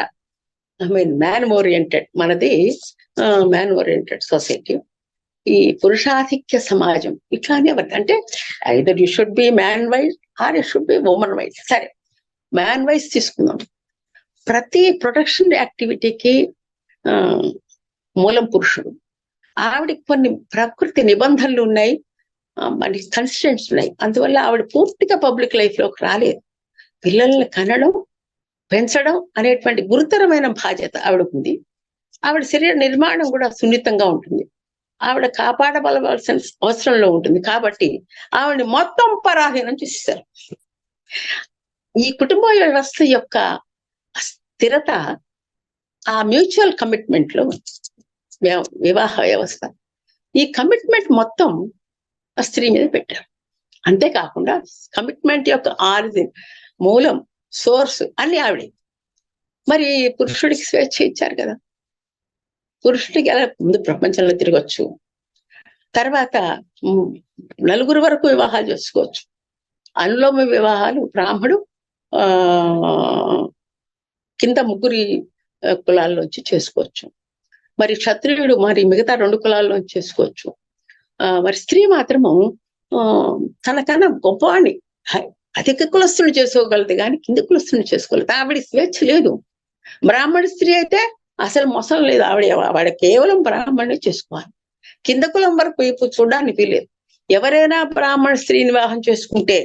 మ్యాన్ ఓరియంటెడ్, మనది మ్యాన్ ఓరియంటెడ్ సొసైటీ. ఈ పురుషాధిక్య సమాజం ఇట్లానే అంటే either you should be man wise or you should be women wise. సరే, మ్యాన్ వైజ్ తీసుకుందాం. ప్రతి ప్రొడక్షన్ యాక్టివిటీకి మూలం పురుషుడు. ఆవిడకి కొన్ని ప్రకృతి నిబంధనలు ఉన్నాయి, మన కన్స్టెంట్స్ ఉన్నాయి. అందువల్ల ఆవిడ పూర్తిగా పబ్లిక్ లైఫ్ లోకి రాలేదు. పిల్లల్ని కనడం, పెంచడం అనేటువంటి గురుతరమైన బాధ్యత ఆవిడకుంది. ఆవిడ శరీర నిర్మాణం కూడా సున్నితంగా ఉంటుంది. ఆవిడ కాపాడబలవలసిన అవసరంలో ఉంటుంది. కాబట్టి ఆవిడని మొత్తం పరాధీనం చేసేసారు. ఈ కుటుంబ వ్యవస్థ యొక్క స్థిరత ఆ మ్యూచువల్ కమిట్మెంట్ లో వివాహ వ్యవస్థ. ఈ కమిట్మెంట్ మొత్తం స్త్రీ మీద పెట్టారు. అంతేకాకుండా కమిట్మెంట్ యొక్క ఆరిజిన్, మూలం, సోర్స్ అన్ని ఆవిడే. మరి పురుషుడికి స్వేచ్ఛ ఇచ్చారు కదా. పురుషుడికి ఎలా ముందు ప్రపంచంలో తిరగచ్చు, తర్వాత 4 వరకు వివాహాలు చేసుకోవచ్చు. అనులోమ వివాహాలు బ్రాహ్మడు కింద 3 కులాల్లోంచి చేసుకోవచ్చు. మరి క్షత్రియుడు మరి మిగతా 2 కులాల్లోంచి చేసుకోవచ్చు. మరి స్త్రీ మాత్రము తనకన్నా గొప్పవాణ్ణి అధిక కులస్తులు చేసుకోగలదు కానీ కింద కులస్తులు చేసుకోగలదు. ఆవిడ స్వేచ్ఛ లేదు. బ్రాహ్మణ స్త్రీ అయితే అసలు మొసం లేదు. ఆవిడ కేవలం బ్రాహ్మణ్ణి చేసుకోవాలి. కింద కులం వరకు వైపు చూడడానికి లేదు. ఎవరైనా బ్రాహ్మణ స్త్రీని వివాహం చేసుకుంటే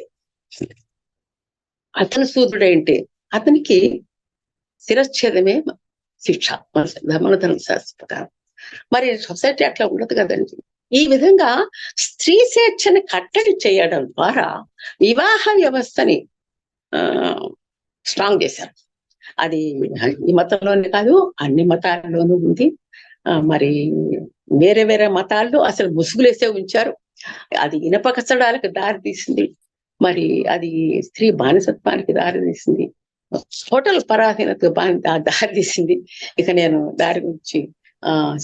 అతను శూద్రుడేంటి, అతనికి శిరచ్ఛేదమే శిక్ష ధర్మధర్మ శాస్త్ర ప్రకారం. మరి సొసైటీ అట్లా ఉండదు కదండి. ఈ విధంగా స్త్రీ స్వేచ్ఛని కట్టడి చేయడం ద్వారా వివాహ వ్యవస్థని స్ట్రాంగ్ చేశారు. అది ఈ మతంలోనే కాదు, అన్ని మతాల్లోనూ ఉంది. మరి వేరే వేరే మతాల్లో అసలు ముసుగులేసే ఉంచారు. అది ఇనప కచ్చడాలకు దారి తీసింది. మరి అది స్త్రీ బానిసత్వానికి దారి తీసింది. టోటల్ పరాధీనతకు దారి తీసింది. ఇక నేను దారి గురించి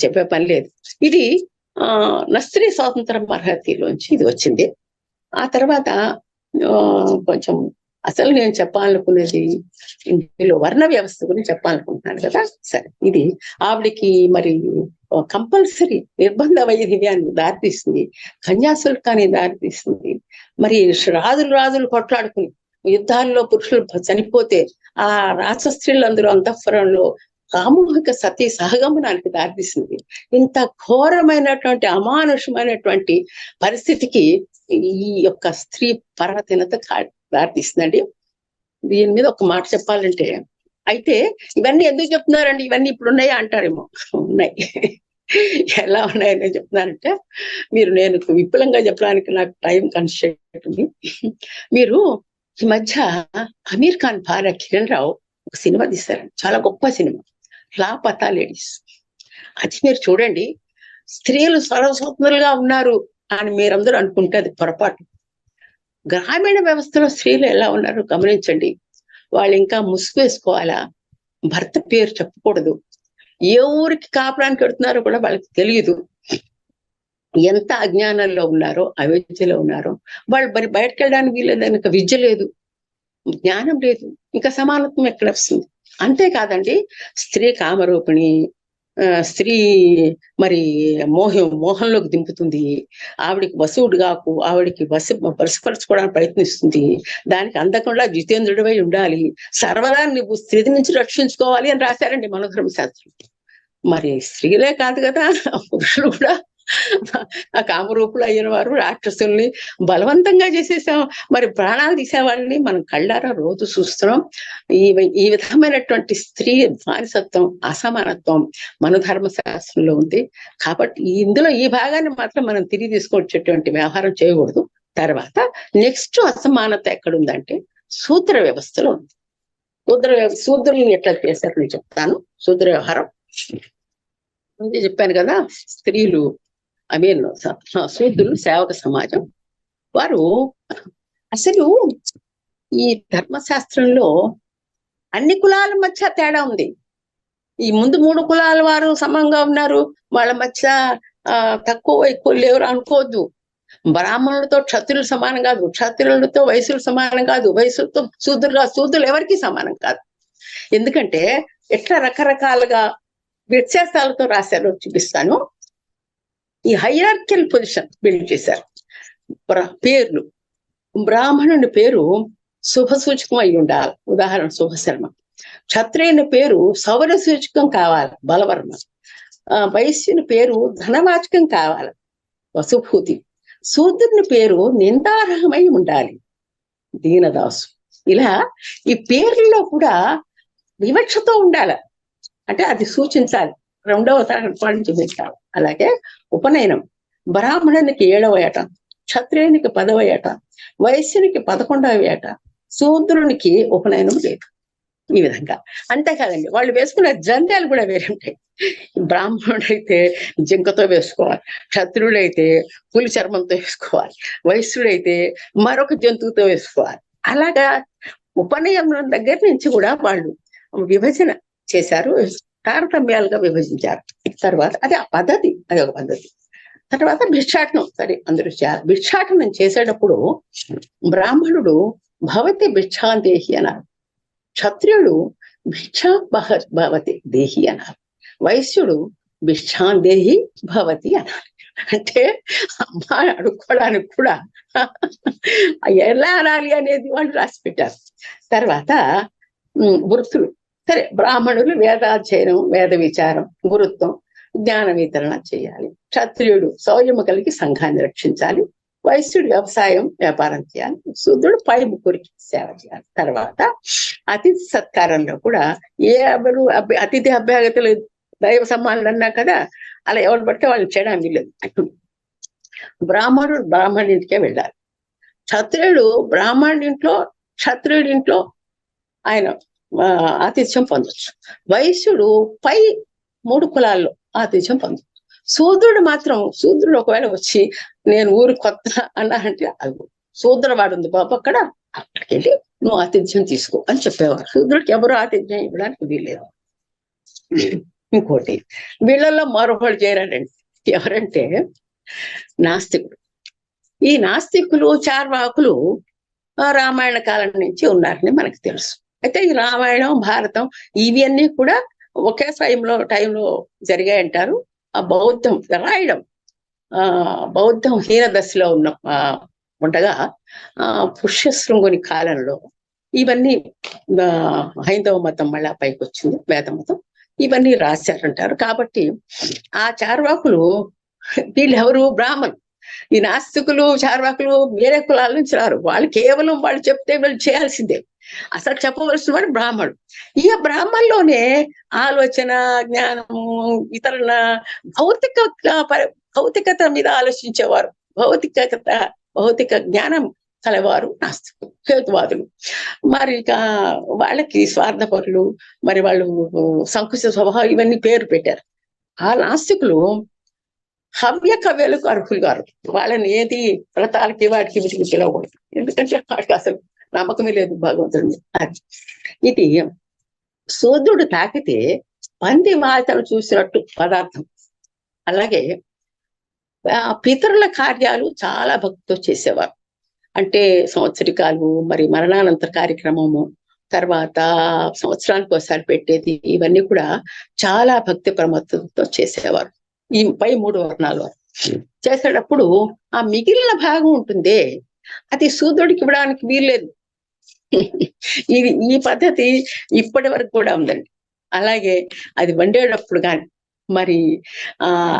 చెప్పే పని లేదు. ఇది స్త్రీ స్వాతంత్రం అర్హతలోంచి ఇది వచ్చింది. ఆ తర్వాత కొంచెం అసలు నేను చెప్పాలనుకునేది ఇందులో వర్ణ వ్యవస్థ గురించి చెప్పాలనుకుంటున్నాను కదా. సరే, ఇది ఆవిడికి మరి కంపల్సరీ నిర్బంధ వైద్యాన్ని దారితీస్తుంది, కన్యాశుల్కాన్ని దారితీస్తుంది. మరి రాజులు కొట్లాడుకుని యుద్ధాల్లో పురుషులు చనిపోతే ఆ రాజస్త్రీలందరూ అంతఃపురంలో సామూహిక సతీ సహగమనానికి దారితీసింది. ఇంత ఘోరమైనటువంటి అమానుషమైనటువంటి పరిస్థితికి ఈ యొక్క స్త్రీ పరాధీనత దారితీస్తుందండి. దీని మీద ఒక మాట చెప్పాలంటే, అయితే ఇవన్నీ ఎందుకు చెప్తున్నారండి, ఇవన్నీ ఇప్పుడు ఉన్నాయా అంటారేమో. ఉన్నాయి. ఎలా ఉన్నాయని చెప్తున్నారంటే, నేను విపులంగా చెప్పడానికి నాకు టైం కన్స్ట్రెయింట్ ఉంది. మీరు ఈ మధ్య అమీర్ ఖాన్ భార్య కిరణ్ రావు ఒక సినిమా తీశారండి, చాలా గొప్ప సినిమా, లాపతా లేడీస్. అది మీరు చూడండి. స్త్రీలు సర్వస్వతంత్రులుగా ఉన్నారు అని మీరందరూ అనుకుంటే అది పొరపాటు. గ్రామీణ వ్యవస్థలో స్త్రీలు ఎలా ఉన్నారో గమనించండి. వాళ్ళు ఇంకా ముసుగు వేసుకోవాలా, భర్త పేరు చెప్పకూడదు, ఏ ఊరికి కాపురానికి పెడుతున్నారో కూడా వాళ్ళకి తెలియదు. ఎంత అజ్ఞానంలో ఉన్నారో, అవిద్యలో ఉన్నారో. వాళ్ళు మరి బయటకు వెళ్ళడానికి వీళ్ళేది, ఇంకా విద్య లేదు, జ్ఞానం లేదు, ఇంకా సమానత్వం ఎక్కడ వస్తుంది? అంతేకాదండి, స్త్రీ కామరూపిణి, స్త్రీ మరి మోహంలోకి దింపుతుంది. ఆవిడికి ఆవిడికి వశపరచుకోవడానికి ప్రయత్నిస్తుంది. దానికి అందకుండా జితేంద్రుడివై ఉండాలి, సర్వదా నువ్వు స్త్రీ నుంచి రక్షించుకోవాలి అని రాశారండి మనోధర్మ శాస్త్రం. మరి స్త్రీలే కాదు కదా, పురుషులు కూడా ఆ కామరూపులు అయిన వారు రాక్షసుల్ని బలవంతంగా చేసేసాం, మరి ప్రాణాలు తీసేవాళ్ళని మనం కళ్ళారా రోజు చూస్తున్నాం. ఈ విధమైనటువంటి స్త్రీ బానిసత్వం, అసమానత్వం మన ధర్మశాస్త్రంలో ఉంది. కాబట్టి ఇందులో ఈ భాగాన్ని మాత్రం మనం తిరిగి తీసుకొచ్చేటువంటి వ్యవహారం చేయకూడదు. తర్వాత నెక్స్ట్ అసమానత ఎక్కడుందంటే శూద్ర వ్యవస్థలో ఉంది. శూద్రులను ఎట్లా చేశారు నేను చెప్తాను. శూద్ర వ్యవహారం ముందే చెప్పాను కదా, స్త్రీలు శూద్రులు సేవక సమాజం వారు. అసలు ఈ ధర్మశాస్త్రంలో అన్ని కులాల మధ్య తేడా ఉంది. ఈ ముందు 3 కులాల వారు సమంగా ఉన్నారు, వాళ్ళ మధ్య తక్కువ ఎక్కువ లేవరు అనుకోవద్దు. బ్రాహ్మణులతో క్షత్రులు సమానం కాదు, క్షత్రులతో వైశ్యులు సమానం కాదు, వైశ్యులతో శూద్రులు ఎవరికి సమానం కాదు. ఎందుకంటే ఎట్లా రకరకాలుగా వ్యత్యాసాలతో రాశారో చూపిస్తాను. ఈ హైరార్కియల్ పొజిషన్ బిల్డ్ చేశారు. పేర్లు, బ్రాహ్మణుని పేరు శుభ సూచకం అయి ఉండాలి, ఉదాహరణ శుభశర్మ. క్షత్రియుని పేరు సౌర సూచకం కావాలి, బలవర్మ. వైశ్యుని పేరు ధనవాచకం కావాలి, వసుభూతి. శూద్రుని పేరు నిందార్హమై ఉండాలి, దీనదాసు. ఇలా ఈ పేర్లలో కూడా వివక్షతో ఉండాలి, అంటే అది సూచించాలి. 2వ తరగతి నుంచి పెట్టాలి. అలాగే ఉపనయనం, బ్రాహ్మణునికి 7వ ఏట, క్షత్రియునికి 10వ ఏట, వైశ్యునికి 11వ ఏట, శూద్రునికి ఉపనయనం లేదు. ఈ విధంగా. అంతేకాదండి, వాళ్ళు వేసుకున్న జంధ్యాలు కూడా వేరే ఉంటాయి. బ్రాహ్మణుడైతే జింకతో వేసుకోవాలి, క్షత్రుడైతే పులి చర్మంతో వేసుకోవాలి, వైశ్యుడైతే మరొక జంతువుతో వేసుకోవాలి. అలాగా ఉపనయనం దగ్గర నుంచి కూడా వాళ్ళు విభజన చేశారు, తారతమ్యాలుగా విభజించారు. తర్వాత అది ఒక పద్ధతి. తర్వాత భిక్షాటనం, సరే అందరూ భిక్షాటనం చేసేటప్పుడు బ్రాహ్మణుడు భవతి భిక్షాందేహి అన్నారు, క్షత్రియుడు భిక్షా భవతి దేహి అన్నారు, వైశ్యుడు భిక్షాందేహి భవతి అన్నారు. అంటే అమ్మాయి అడుక్కోవడానికి కూడా ఎలా అనాలి అనేది వాళ్ళు రాసి పెట్టారు. తర్వాత వృత్తులు, సరే బ్రాహ్మణులు వేదాధ్యయనం, వేద విచారం, గురుత్వం, జ్ఞాన వితరణ చేయాలి. క్షత్రియుడు శౌర్యము కలిగి సంఘాన్ని రక్షించాలి, వైశ్యుడు వ్యవసాయం వ్యాపారం చేయాలి, శూద్రుడు పై ముగ్గురికి సేవ చేయాలి. తర్వాత అతిథి సత్కారంలో కూడా ఎవరు అతిథి అభ్యాగతులు దైవ సమ్మానులు అన్నా కదా, అలా ఎవరు పడితే వాళ్ళు చేయడానికి లేదు. బ్రాహ్మణుడు బ్రాహ్మణుడింటికే వెళ్ళాలి, క్షత్రియుడింట్లో ఆయన ఆతిథ్యం పొందొచ్చు, వైశ్యుడు పై 3 కులాల్లో ఆతిథ్యం పొందొచ్చు. శూద్రుడు ఒకవేళ వచ్చి నేను ఊరు కొత్త అన్నా అంటే అది శూద్రవాడు ఉంది బాబు అక్కడ, అక్కడికి వెళ్ళి నువ్వు ఆతిథ్యం తీసుకో అని చెప్పేవారు. శూద్రుడికి ఎవరు ఆతిథ్యం ఇవ్వడానికి వీల్లేదు. ఇంకోటి వీళ్ళల్లో మరొకటి చేరాడండి, ఎవరంటే నాస్తికుడు. ఈ నాస్తికులు చార్వాకులు రామాయణ కాలం నుంచి ఉన్నారని మనకు తెలుసు. అయితే ఈ రామాయణం, భారతం ఇవన్నీ కూడా ఒకే టైంలో జరిగాయంటారు. ఆ బౌద్ధం రాయడం, బౌద్ధం హీన దశలో ఉండగా పుష్యశృంగుని కాలంలో ఇవన్నీ హైందవ మతం మళ్ళా పైకి వచ్చింది, వేద మతం, ఇవన్నీ రాశారంటారు. కాబట్టి ఆ చార్వాకులు వీళ్ళెవరు? బ్రాహ్మణులు. ఈ నాస్తికులు చార్వాకులు వేరే కులాల నుంచి రారు, వాళ్ళు కేవలం వాళ్ళు చెప్తే వీళ్ళు చేయాల్సిందే. అసలు చెప్పవలసిన వాడు బ్రాహ్మణుడు. ఈ బ్రాహ్మణులోనే ఆలోచన, జ్ఞానము, ఇతరుల భౌతికత మీద ఆలోచించేవారు, భౌతిక జ్ఞానం కలవారు నాస్తికులు, హేతువాదులు. మరి వాళ్ళకి స్వార్థపరులు, మరి వాళ్ళు సంకుచిత స్వభావం, ఇవన్నీ పేరు పెట్టారు. ఆ నాస్తికులు హవ్య కవ్యాలకు అర్హులు గారు. వాళ్ళని ఏది వ్రతాలకి వాటికి వీటికి పిలవకూడదు, ఎందుకంటే వాటికి అసలు నమ్మకమే లేదు భగవంతుడిని. అది ఇది శూద్రుడు తాకితే పంది వాతను చూసినట్టు పదార్థం. అలాగే పితరుల కార్యాలు చాలా భక్తితో చేసేవారు. అంటే సంవత్సరికాలు, మరి మరణానంతర కార్యక్రమము, తర్వాత సంవత్సరానికి ఒకసారి పెట్టేది, ఇవన్నీ కూడా చాలా భక్తి ప్రమత్తంతో చేసేవారు. ఈ పై 3 వర్ణాల వారు చేసేటప్పుడు ఆ మిగిలిన భాగం ఉంటుందే, అది శూద్రుడికి ఇవ్వడానికి వీల్లేదు. ఇది ఈ పద్ధతి ఇప్పటి వరకు కూడా ఉందండి. అలాగే అది వండేటప్పుడు కానీ, మరి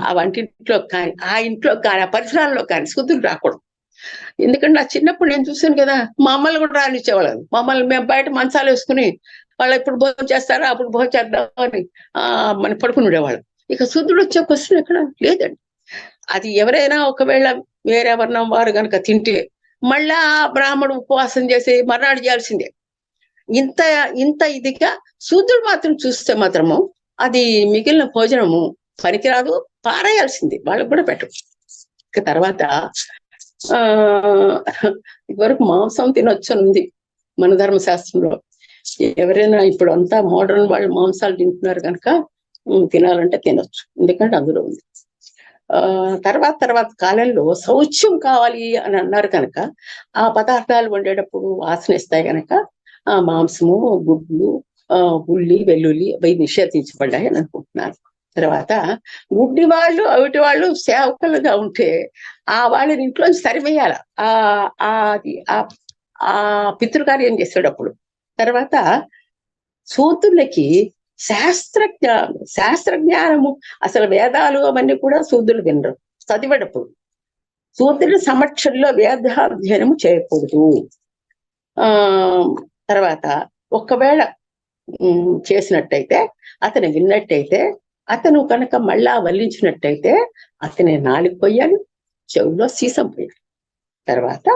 ఆ వంటింట్లో కానీ, ఆ ఇంట్లో కానీ, ఆ పరిసరాల్లో కానీ శూద్రుడు రాకూడదు. ఎందుకంటే నా చిన్నప్పుడు నేను చూసాను కదా, మా అమ్మల్ని కూడా రానిచ్చేవాళ్ళం. మమ్మల్ని మేము బయట మంచాలు వేసుకుని వాళ్ళు ఎప్పుడు భోజనం చేస్తారా అప్పుడు భోజనం చేద్దాం అని మనం పడుకుని ఉండేవాళ్ళం. ఇక శూద్రుడు వచ్చే క్వశ్చన్ ఎక్కడ లేదండి. అది ఎవరైనా ఒకవేళ వేరే వర్ణం వారు కనుక తింటే మళ్ళా బ్రాహ్మడు ఉపవాసం చేసి మర్నాడు చేయాల్సిందే. ఇంత ఇంత ఇదిగా శూద్రుడు మాత్రం చూస్తే మాత్రము అది మిగిలిన భోజనము పనికిరాదు, పారేయాల్సింది, వాళ్ళకు కూడా పెట్టు. ఇక తర్వాత ఇదివరకు మాంసం తినొచ్చు ఉంది మన ధర్మశాస్త్రంలో. ఎవరైనా ఇప్పుడు అంతా మోడర్న్ వాళ్ళు మాంసాలు తింటున్నారు కనుక తినాలంటే తినొచ్చు, ఎందుకంటే అందులో ఉంది. తర్వాత కాలంలో శౌచ్యం కావాలి అని అన్నారు కనుక ఆ పదార్థాలు వండేటప్పుడు వాసన ఇస్తాయి కనుక ఆ మాంసము, గుడ్లు, ఉల్లి, వెల్లుల్లి అవి నిషేధించబడ్డాయి అని అనుకుంటున్నాను. తర్వాత గుడ్డి వాళ్ళు, అవిటి వాళ్ళు సేవకులుగా ఉంటే ఆ వాళ్ళని ఇంట్లోంచి తరివేయాల ఆ పితృకార్యం చేసేటప్పుడు. తర్వాత శూద్రులకి శాస్త్రజ్ఞానము, అసలు వేదాలు అవన్నీ కూడా శూద్రులు వినరు. చదివేటప్పుడు శూద్రుల సమక్షంలో వేదాధ్యయనము చేయకూడదు. తర్వాత ఒకవేళ చేసినట్టయితే, అతను విన్నట్టయితే, అతను కనుక మళ్ళా వల్లించినట్టయితే అతని నాలుగు పోయాలి, చెవులో సీసం పోయాలి. తర్వాత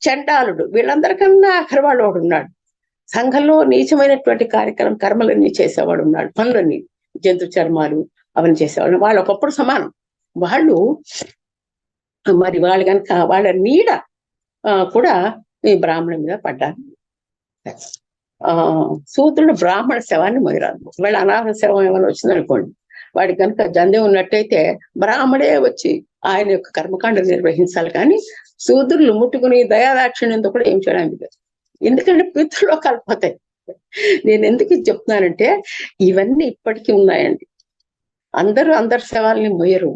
చండాలుడు, వీళ్ళందరికన్నా ఆఖరివాడు వాడు ఉన్నాడు. సంఘంలో నీచమైనటువంటి కార్యక్రమం కర్మలన్నీ చేసేవాడు ఉన్నాడు. పనులన్నీ, జంతు చర్మాలు అవన్నీ చేసేవాళ్ళు. వాళ్ళు ఒకప్పుడు సమానం. వాళ్ళు మరి వాళ్ళు కనుక వాళ్ళ నీడ కూడా ఈ బ్రాహ్మణ మీద పడ్డారు. శూద్రుడు బ్రాహ్మణ శవాన్ని మొయ్యరాదు. వాళ్ళ అనాథ శవం ఏమైనా వచ్చిందనుకోండి, వాడికి కనుక జంధ్యం ఉన్నట్టయితే బ్రాహ్మడే వచ్చి ఆయన యొక్క కర్మకాండ నిర్వహించాలి. కానీ శూద్రులు ముట్టుకుని దయాదాక్షిణ్యంతో కూడా ఏం చేయడానికి లేదు. ఎందుకంటే పితృలో కలిపోతాయి. నేను ఎందుకు చెప్తున్నానంటే ఇవన్నీ ఇప్పటికీ ఉన్నాయండి. అందరి శవాల్ని మొయ్యరు,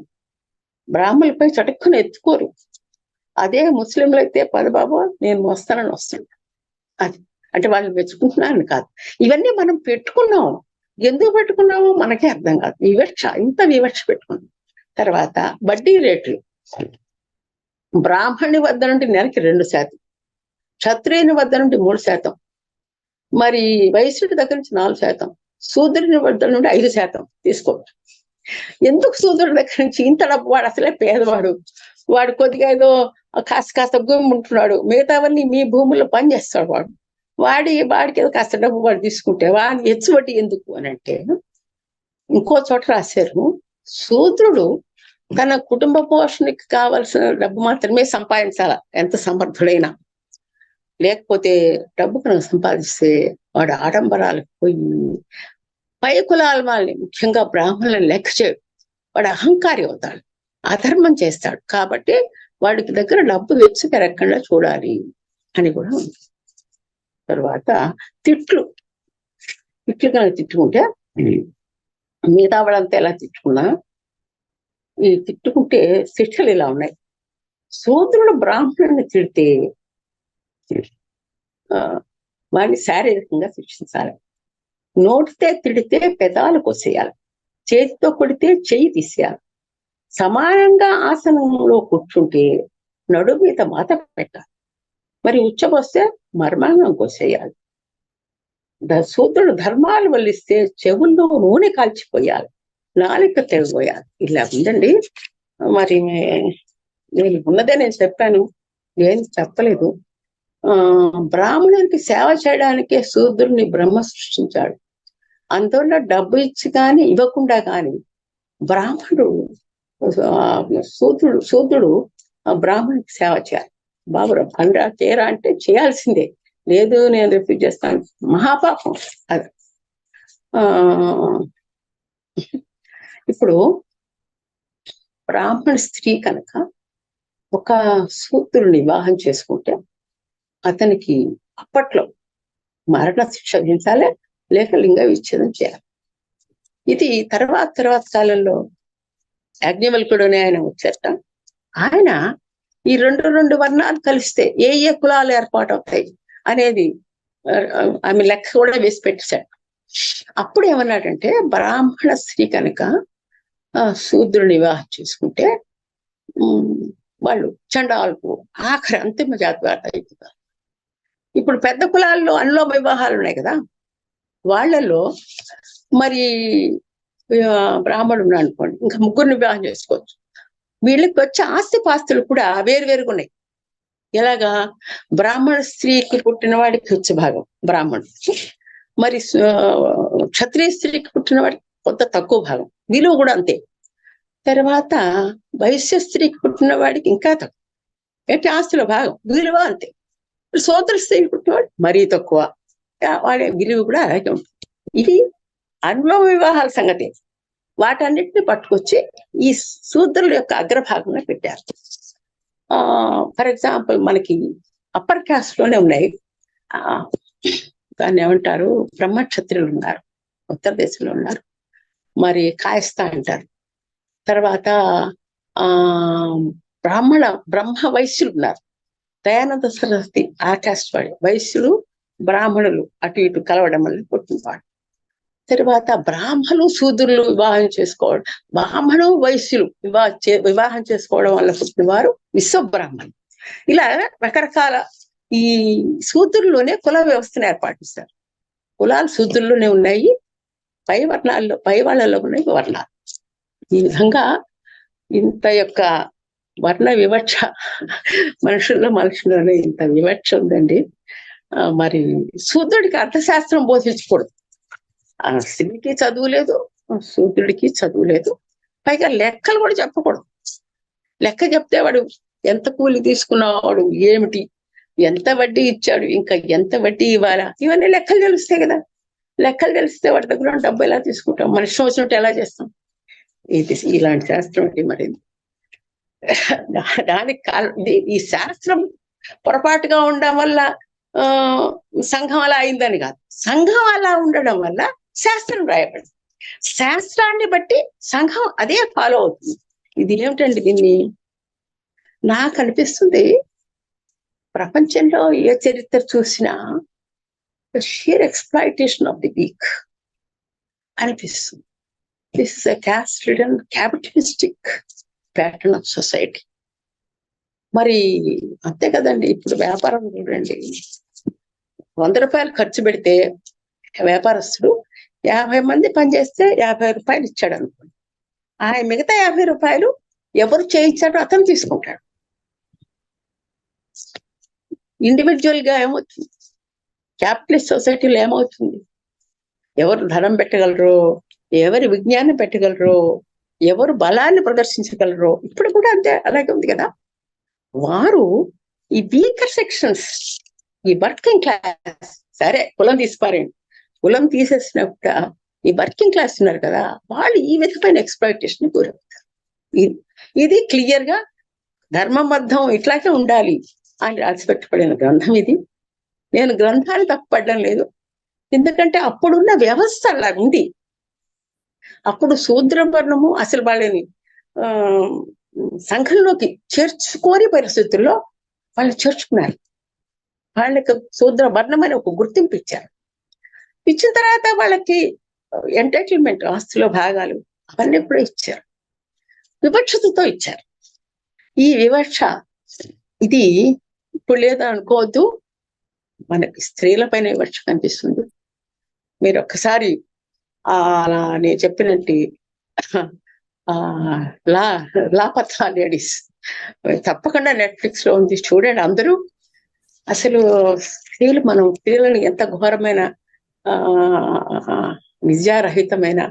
బ్రాహ్మణులపై చటుక్కుని ఎత్తుకోరు. అదే ముస్లింలు అయితే బాబు నేను వస్తానని వస్తాను. అది అంటే వాళ్ళు మెచ్చుకుంటున్నాను కాదు. ఇవన్నీ మనం పెట్టుకున్నాం, ఎందుకు పెట్టుకున్నామో మనకే అర్థం కాదు. ఇంత వివక్ష పెట్టుకున్నాం. తర్వాత వడ్డీ రేట్లు, బ్రాహ్మణి వద్ద నుండి నెలకి 2%, క్షత్రియుని వద్ద నుండి 3%, మరి వైశ్యుడి దగ్గర నుంచి 4%, శూద్రుని వద్ద నుండి 5% తీసుకోవచ్చు. ఎందుకు శూద్రుడి దగ్గర నుంచి ఇంత డబ్బు? వాడు అసలే పేదవాడు, వాడు కొద్దిగా ఏదో కాస్త భూమి ఉంటున్నాడు, మిగతావన్నీ మీ భూముల్లో పనిచేస్తాడు. వాడికి ఏదో కాస్త డబ్బు వాడు తీసుకుంటే వాడి హెచ్చువడ్డీ ఎందుకు అని అంటే, ఇంకో చోట రాశారు, శూద్రుడు తన కుటుంబ పోషణకి కావలసిన డబ్బు మాత్రమే సంపాదించాల, ఎంత సమర్థుడైనా. లేకపోతే డబ్బు కనుక సంపాదిస్తే వాడు ఆడంబరాలకు పోయి పై కులాల వాళ్ళని, ముఖ్యంగా బ్రాహ్మణులను లెక్క చేయడు. వాడు అహంకారి అవుతాడు, అధర్మం చేస్తాడు. కాబట్టి వాడికి దగ్గర డబ్బు వెచ్చు పెరగకుండా చూడాలి అని కూడా ఉంది. తర్వాత తిట్లు కనుక తిట్టుకుంటే, మిగతా వాళ్ళంతా ఎలా తిట్టుకున్నా ఈ తిట్టుకుంటే శిక్షలు ఇలా ఉన్నాయి. శూద్రుడు బ్రాహ్మణుని తిడితే వాడిని శారీరకంగా శిక్షించాలి. నోటితే తిడితే పెదాలు కొసేయాలి, చేతితో కొడితే చెయ్యి తీసేయాలి, సమానంగా ఆసనంలో కూర్చుంటే నడు మీద మాత పెట్టాలి, మరి ఉచ్చబోస్తే మర్మాంగం కోసేయాలి. శూద్రుడు ధర్మాలు వల్లిస్తే చెవుల్లో నూనె కాల్చిపోయాలి, నాలిక తెగిపోయాలి. ఇలా ఉందండి. మరి నేను ఉన్నదే నేను చెప్పాను, ఏం చెప్పలేదు. బ్రాహ్మణునికి సేవ చేయడానికే శూద్రుడిని బ్రహ్మ సృష్టించాడు. అందువల్ల డబ్బు ఇచ్చి కానీ ఇవ్వకుండా కానీ బ్రాహ్మణుడు శూద్రుడు బ్రాహ్మణునికి సేవ చేయాలి. బాబు పండ్రా చేరా అంటే చేయాల్సిందే, లేదు నేను రిపీట్ చేస్తాను, మహాపాపం అది. ఇప్పుడు బ్రాహ్మణ స్త్రీ కనుక ఒక శూద్రుని వివాహం చేసుకుంటే అతనికి అప్పట్లో మరణ శిక్ష విధించాలి, లేక లింగ విచ్ఛేదం చేయాలి. ఇది తర్వాత కాలంలో యాజ్ఞవల్కుడు అనే ఆయన వచ్చారట. ఆయన ఈ రెండు వర్ణాలు కలిస్తే ఏ కులాలు ఏర్పాటు అవుతాయి అనేది ఆమె లెక్క కూడా వేసి పెట్టేశాడు. అప్పుడు ఏమన్నాడంటే, బ్రాహ్మణ స్త్రీ కనుక శూద్రుని వివాహం చేసుకుంటే వాళ్ళు చండాలకు ఆఖరి అంతిమ జాతి అయిపోతారు. ఇప్పుడు పెద్ద కులాల్లో అనులోమ వివాహాలు ఉన్నాయి కదా, వాళ్ళల్లో మరి బ్రాహ్మణుడు అనుకోండి, ఇంకా ముగ్గురిని వివాహం చేసుకోవచ్చు. వీళ్ళకి వచ్చే ఆస్తి పాస్తులు కూడా వేరువేరుగా ఉన్నాయి. ఎలాగా, బ్రాహ్మణ స్త్రీకి పుట్టిన వాడికి ఉచ్చ భాగం బ్రాహ్మణుడికి, మరి క్షత్రియ స్త్రీకి పుట్టిన వాడికి కొంత తక్కువ భాగం, విలువ కూడా అంతే. తర్వాత వైశ్య స్త్రీకి పుట్టిన వాడికి ఇంకా తక్కువ, అంటే ఆస్తిలో భాగం విలువ అంతే. సోదర స్త్రీకి పుట్టినవాడు మరీ తక్కువ, వాడి విలువ కూడా అలాగే ఉంటుంది. ఇది అనులోమ వివాహాల సంగతి. వాటన్నిటిని పట్టుకొచ్చి ఈ శూద్రుల యొక్క అగ్రభాగంలో పెట్టారు. ఫర్ ఎగ్జాంపుల్ మనకి అప్పర్ కాస్ట్ లోనే ఉన్నాయి, దాన్ని ఏమంటారు, బ్రహ్మక్షత్రులు ఉన్నారు, ఉత్తర దేశంలో ఉన్నారు, మరి కాయస్థ అంటారు. తర్వాత బ్రహ్మ వైశ్యులు ఉన్నారు, దయానంద సరస్వతి ఆ కాస్ట్ వాడు, వైశ్యులు బ్రాహ్మణులు అటు ఇటు కలవడం వల్ల పుట్టినవాడు. తర్వాత బ్రాహ్మణులు శూద్రులు వివాహం చేసుకోవడం, బ్రాహ్మణు వైశ్యులు వివాహం చేసుకోవడం వల్ల పుట్టినవారు విశ్వబ్రాహ్మణులు. ఇలా రకరకాల ఈ శూద్రుల్లోనే కుల వ్యవస్థను ఏర్పాటిస్తారు. కులాలు శూద్రుల్లోనే ఉన్నాయి, పై వాళ్ళలో ఉన్నాయి వర్ణాలు. ఈ విధంగా ఇంత యొక్క వర్ణ వివక్ష మనుషుల్లోనే ఇంత వివక్ష ఉందండి. మరి శూద్రుడికి అర్థశాస్త్రం బోధించకూడదు. స్త్రీకి చదువు లేదు, శూద్రుడికి చదువు లేదు, పైగా లెక్కలు కూడా చెప్పకూడదు. లెక్క చెప్తే వాడు ఎంత కూలి తీసుకున్నవాడు, ఏమిటి, ఎంత వడ్డీ ఇచ్చాడు, ఇంకా ఎంత వడ్డీ ఇవ్వాలా, ఇవన్నీ లెక్కలు తెలుస్తాయి కదా. లెక్కలు తెలిస్తే వాడి దగ్గర డబ్బు ఎలా తీసుకుంటాం, మన ఇష్టం వచ్చినట్టు ఎలా చేస్తాం. ఇది ఇలాంటి శాస్త్రం అంటే మరి దానికి ఈ శాస్త్రం పొరపాటుగా ఉండడం వల్ల సంఘం అలా అయిందని కాదు, సంఘం అలా ఉండడం వల్ల శాస్త్రం రాయబడింది. శాస్త్రాన్ని బట్టి సంఘం అదే ఫాలో అవుతుంది. ఇది ఏమిటండి, దీన్ని నాకు అనిపిస్తుంది, ప్రపంచంలో ఏ చరిత్ర చూసినా sheer exploitation of the weak అనిపిస్తుంది. This is a caste ridden capitalistic pattern of society. మరి అంతే కదండి. ఇప్పుడు వ్యాపారం చూడండి, 100 రూపాయలు ఖర్చు పెడితే వ్యాపారస్తుడు 50 మంది పనిచేస్తే 50 రూపాయలు ఇచ్చాడు అనుకోండి, ఆయన మిగతా 50 రూపాయలు ఎవరు చేయించాడో అతను తీసుకుంటాడు. ఇండివిజువల్ గా ఏమవుతుంది, క్యాపిటలిస్ట్ సొసైటీలో ఏమవుతుంది, ఎవరు ధనం పెట్టగలరో, ఎవరి విజ్ఞానం పెట్టగలరో, ఎవరు బలాన్ని ప్రదర్శించగలరో, ఇప్పుడు కూడా అంతే అలాగే ఉంది కదా. వారు ఈ వీకర్ సెక్షన్స్, ఈ వర్కింగ్ క్లాస్, సరే కులం తీసిపారండి, కులం తీసేసినప్పుడు ఈ వర్కింగ్ క్లాస్ ఉన్నారు కదా, వాళ్ళు ఈ విధమైన ఎక్స్‌ప్లాయిటేషన్ గురవుతారు. ఇది క్లియర్ గా ధర్మబద్ధం ఇట్లాగే ఉండాలి అని రాసిపెట్టబడిన గ్రంథం ఇది. నేను గ్రంథాన్ని తప్పుపడడం లేదు, ఎందుకంటే అప్పుడున్న వ్యవస్థ అలాగుంది. అప్పుడు శూద్రవర్ణము అసలు వాళ్ళని సంఘంలోకి చేర్చుకోని పరిస్థితుల్లో వాళ్ళు చేర్చుకున్నారు. వాళ్ళకి శూద్ర వర్ణం అని ఒక గుర్తింపు ఇచ్చారు. ఇచ్చిన తర్వాత వాళ్ళకి ఎంటర్టైన్మెంట్, ఆస్తిలో భాగాలు అవన్నీ కూడా ఇచ్చారు, వివక్షతతో ఇచ్చారు. ఈ వివక్ష ఇది ఇప్పుడు లేదా అనుకోవద్దు, మనకి స్త్రీల పైన వివక్ష కనిపిస్తుంది. మీరు ఒక్కసారి నేను చెప్పినట్టు లాపతా లేడీస్ తప్పకుండా నెట్ఫ్లిక్స్ లో ఉంది, చూడండి అందరూ. అసలు మనం స్త్రీలను ఎంత ఘోరమైన విద్యారహితమైన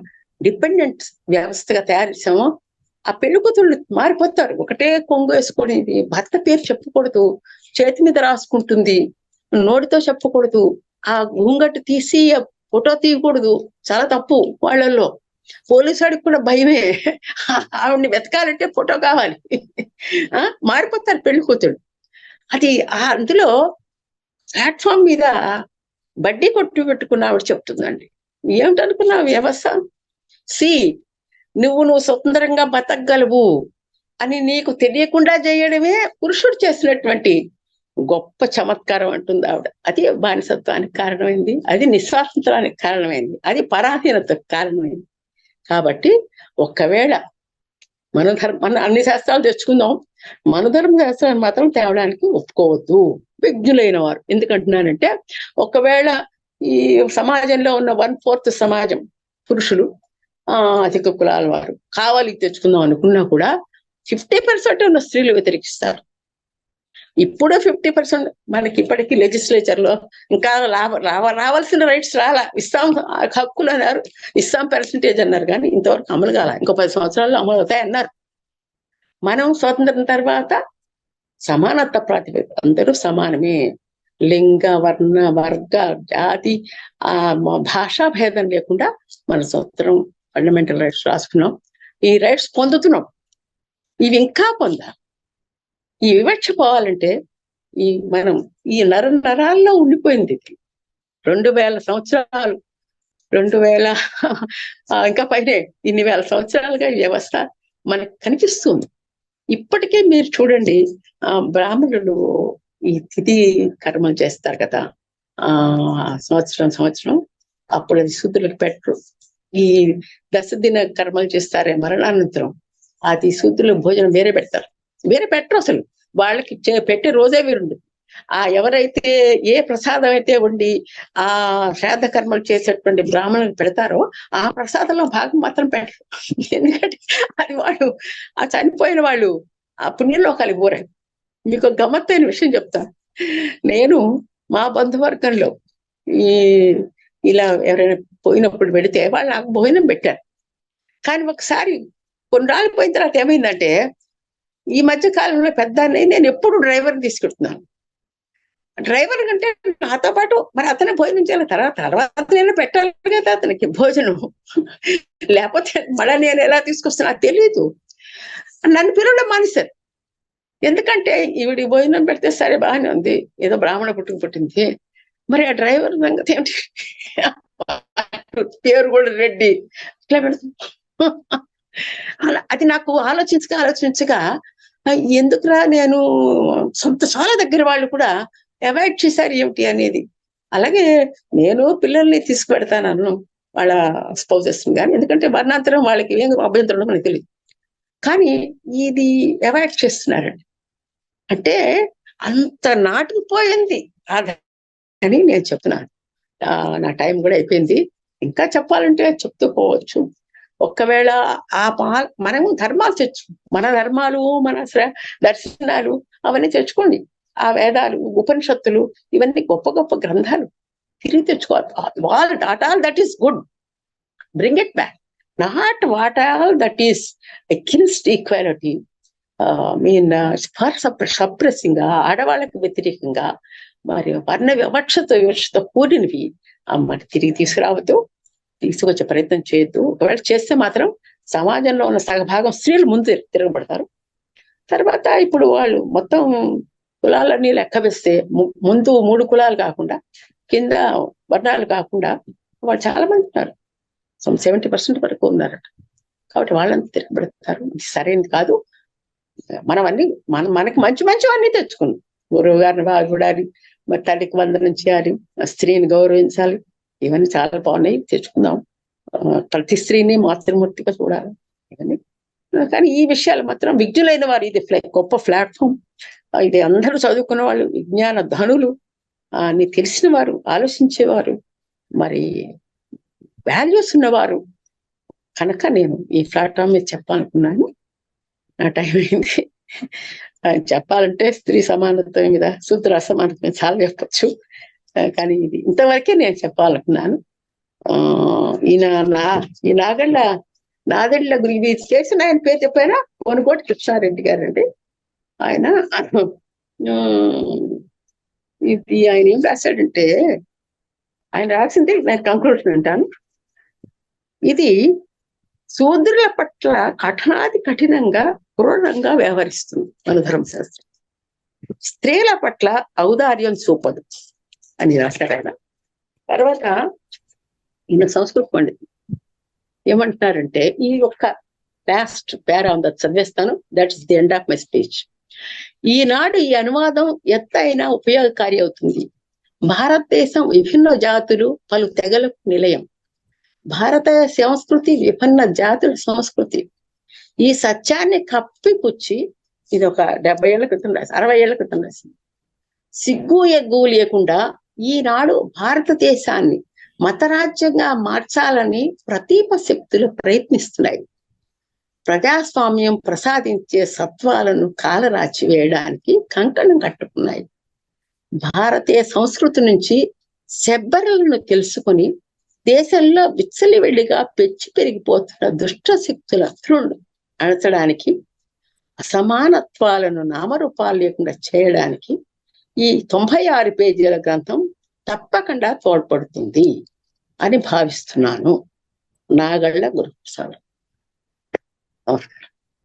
డిపెండెంట్ వ్యవస్థగా తయారు చేసామో, ఆ పెళ్ళికూతుళ్ళు మారిపోతారు. ఒకటే కొంగు వేసుకొని భర్త పేరు చెప్పకూడదు, చేతి మీద రాసుకుంటుంది, నోటితో చెప్పకూడదు, ఆ గుంగట్టు తీసి ఫోటో తీయకూడదు, చాలా తప్పు. వాళ్ళల్లో పోలీసు వాడికి కూడా భయమే, ఆవిడ్ని వెతకాలంటే ఫోటో కావాలి. మారిపోతారు పెళ్లి కూతురు. అది అందులో ప్లాట్ఫామ్ మీద బడ్డీ కొట్టు పెట్టుకున్న ఆవిడ చెప్తుందండి. ఏమిటనుకున్నా వ్యవస్థ? సి నువ్వు స్వతంత్రంగా బతకగలవు అని నీకు తెలియకుండా చేయడమే పురుషుడు చేసినటువంటి గొప్ప చమత్కారం అంటుంది ఆవిడ. అది బానిసత్వానికి కారణమైంది, అది నిస్వాతంత్రానికి కారణమైంది, అది పరాధీనతకు కారణమైంది. కాబట్టి ఒక్కవేళ మన అన్ని శాస్త్రాలు తెచ్చుకుందాం, మన ధర్మ శాస్త్రాన్ని మాత్రం తేవడానికి ఒప్పుకోవద్దు విజ్ఞులైన వారు. ఎందుకంటున్నానంటే ఒకవేళ ఈ సమాజంలో ఉన్న 1/4 సమాజం పురుషులు, అధిక కులాల వారు కావాలి తెచ్చుకుందాం అనుకున్నా కూడా 50% ఉన్న స్త్రీలు వ్యతిరేకిస్తారు. ఇప్పుడు 50% మనకి ఇప్పటికీ లెజిస్లేచర్ లో ఇంకా రావాల్సిన రైట్స్ రాలా. ఇస్తాం హక్కులు అన్నారు, ఇస్తాం పర్సంటేజ్ అన్నారు, కానీ ఇంతవరకు అమలు కాల. ఇంకో 10 సంవత్సరాల్లో అమలు అవుతాయి అన్నారు. మనం స్వాతంత్రం తర్వాత సమానత్వ ప్రాతిపదిక అందరూ సమానమే. లింగ, వర్ణ, వర్గ, జాతి, భాషా భేదం లేకుండా మన స్వతంత్రం ఫండమెంటల్ రైట్స్ రాసుకున్నాం. ఈ రైట్స్ పొందుతున్నాం, ఇవి ఇంకా పొందాలి. ఈ వివక్ష పోవాలంటే మనం ఈ నరాల్లో ఉండిపోయింది. 2000 సంవత్సరాలు, 2000 ఇంకా పైనే ఇన్ని వేల సంవత్సరాలుగా ఈ వ్యవస్థ మనకు కనిపిస్తుంది. ఇప్పటికే మీరు చూడండి, బ్రాహ్మణులు ఈ తిథి కర్మలు చేస్తారు కదా, సంవత్సరం అప్పుడు అది శూద్రులకు పెట్టరు. ఈ 10 దిన కర్మలు చేస్తారే మరణానంతరం, అది శూద్రులకు భోజనం వేరే పెట్టరు అసలు. వాళ్ళకి పెట్టే రోజే వీరుండు. ఎవరైతే ఏ ప్రసాదం అయితే ఉండి ఆ శ్రాద్ధ కర్మలు చేసేటువంటి బ్రాహ్మణులకు పెడతారో ఆ ప్రసాదంలో భాగం మాత్రం పెట్టరు. ఎందుకంటే అది వాళ్ళు చనిపోయిన వాళ్ళు ఆ పుణ్యంలోకాలి పోరాడు. మీకు గమ్మత్తైన విషయం చెప్తాను. నేను మా బంధువర్గంలో ఇలా ఎవరైనా పోయినప్పుడు పెడితే వాళ్ళు నాకు భోజనం పెట్టారు. కానీ ఒకసారి కొన్ని రోజులు పోయిన తర్వాత ఏమైందంటే, ఈ మధ్య కాలంలో పెద్ద నేను ఎప్పుడు డ్రైవర్ని తీసుకెళ్తున్నాను. డ్రైవర్ కంటే నాతో పాటు మరి అతనే భోజనం చేయాలి. తర్వాత నేను పెట్టాలి కదా అతనికి భోజనం, లేకపోతే మళ్ళీ నేను ఎలా తీసుకొస్తున్నా తెలియదు. నన్ను పిలవడం మానేశారు. ఎందుకంటే ఈవిడి భోజనం పెడితే సరే బాగానే ఉంది, ఏదో బ్రాహ్మణ పుట్టింది, మరి ఆ డ్రైవర్ సంగతి ఏమిటి, పేరు కూడా రెడ్డి, ఇట్లా పెడుతుంది. అలా అది నాకు ఆలోచించగా ఎందుకురా నేను చాలా దగ్గర వాళ్ళు కూడా అవాయిడ్ చేశారు ఏమిటి అనేది. అలాగే నేను పిల్లల్ని తీసుకుపెడతాను వాళ్ళ స్పౌజెస్ కానీ, ఎందుకంటే వర్ణాంతరం వాళ్ళకి ఏం అభ్యంతరం మనకు తెలియదు. కానీ ఇది అవాయిడ్ చేస్తున్నారండి. అంటే అంత నాటుకుపోయింది అని నేను చెప్తున్నాను. నా టైం కూడా అయిపోయింది. ఇంకా చెప్పాలంటే చెప్తూ పోవచ్చు. ఒక్కవేళ మనము ధర్మాలు మన ధర్మాలు, మన దర్శనాలు అవన్నీ తెచ్చుకోండి. ఆ వేదాలు, ఉపనిషత్తులు, ఇవన్నీ గొప్ప గొప్ప గ్రంథాలు తిరిగి తెచ్చుకోవాలి. Not all that is good, bring it back. Not what all that is against equality, suppressing గా, ఆడవాళ్ళకి వ్యతిరేకంగా, మరి వర్ణ వివక్షతో కూడినవి మరి తిరిగి తీసుకురావద్దు, తీసుకొచ్చే ప్రయత్నం చేయొద్దు. ఒకవేళ చేస్తే మాత్రం సమాజంలో ఉన్న సగభాగం స్త్రీలు ముందు తిరగబడతారు. తర్వాత ఇప్పుడు వాళ్ళు మొత్తం కులాలన్నీ లెక్క వేస్తే ముందు 3 కులాలు కాకుండా, కింద వర్ణాలు కాకుండా వాళ్ళు చాలా మంది ఉన్నారు. 70% వరకు ఉన్నారట. కాబట్టి వాళ్ళంతా తిరగబడతారు. ఇది సరైనది కాదు. మనకి మంచివన్నీ తెచ్చుకున్నాం. గురువు గారిని బాగా చూడాలి, మరి తల్లికి వందనం చేయాలి, స్త్రీని గౌరవించాలి, ఇవన్నీ చాలా బాగున్నాయి, తెచ్చుకుందాం. ప్రతి స్త్రీని మాతృమూర్తిగా చూడాలి ఇవన్నీ. కానీ ఈ విషయాలు మాత్రం విజ్ఞులైన వారు, ఇది గొప్ప ప్లాట్ఫామ్. ఇది అందరూ చదువుకున్న వాళ్ళు, విజ్ఞాన ధనులు, అని తెలిసిన వారు, ఆలోచించేవారు, మరి వాల్యూస్ ఉన్నవారు కనుక నేను ఈ ప్లాట్ఫామ్ మీద చెప్పాలనుకున్నాను. నా టైం అయింది. చెప్పాలంటే స్త్రీ సమానత్వం మీద, శూద్ర అసమానత్వం మీద చాలా చెప్పచ్చు, కానీ ఇది ఇంతవరకే నేను చెప్పాలనుకున్నాను. ఈ నాదెండ్ల గురి చేసిన ఆయన పేరు చెప్పారా, కొనుకోటి కృష్ణారెడ్డి గారు అండి. ఆయన ఇది ఆయన ఏం రాశాడంటే, ఆయన రాసింది నేను కంక్లూషన్ అంటాను. ఇది శూద్రుల పట్ల కఠినంగా క్రూరంగా వ్యవహరిస్తుంది మన తర్వాత ఈయన సంస్కృత పండితుడు ఏమంటున్నారంటే, ఈ యొక్క లాస్ట్ పేరా ఉందా చదివేస్తాను, that's the end of my speech. ఈనాడు ఈ అనువాదం ఎత్తైన ఉపయోగకారి అవుతుంది. భారతదేశం విభిన్న జాతులు పలు తెగలకు నిలయం. భారతీయ సంస్కృతి విభిన్న జాతుల సంస్కృతి. ఈ సత్యాన్ని కప్పిపుచ్చి, ఇది ఒక 70 ఏళ్ల క్రితం రాసి 60 ఏళ్ల క్రితం రాసింది. సిగ్గు ఎగ్గు లేకుండా ఈనాడు భారతదేశాన్ని మతరాజ్యంగా మార్చాలని ప్రతీప శక్తులు ప్రయత్నిస్తున్నాయి. ప్రజాస్వామ్యం ప్రసాదించే సత్వాలను కాలరాచి వేయడానికి కంకణం కట్టుకున్నాయి. భారతీయ సంస్కృతి నుంచి శబ్బరలను తెలుసుకుని దేశంలో విచ్చలివెళ్లిగా పెంచి పెరిగిపోతున్న దుష్ట శక్తుల అణచడానికి, అసమానత్వాలను నామరూపాలు లేకుండా చేయడానికి ఈ 96 పేజీల గ్రంథం తప్పకుండా తోడ్పడుతుంది అని భావిస్తున్నాను. నాగళ్ళ గురుప్రసాద్. నమస్కారం.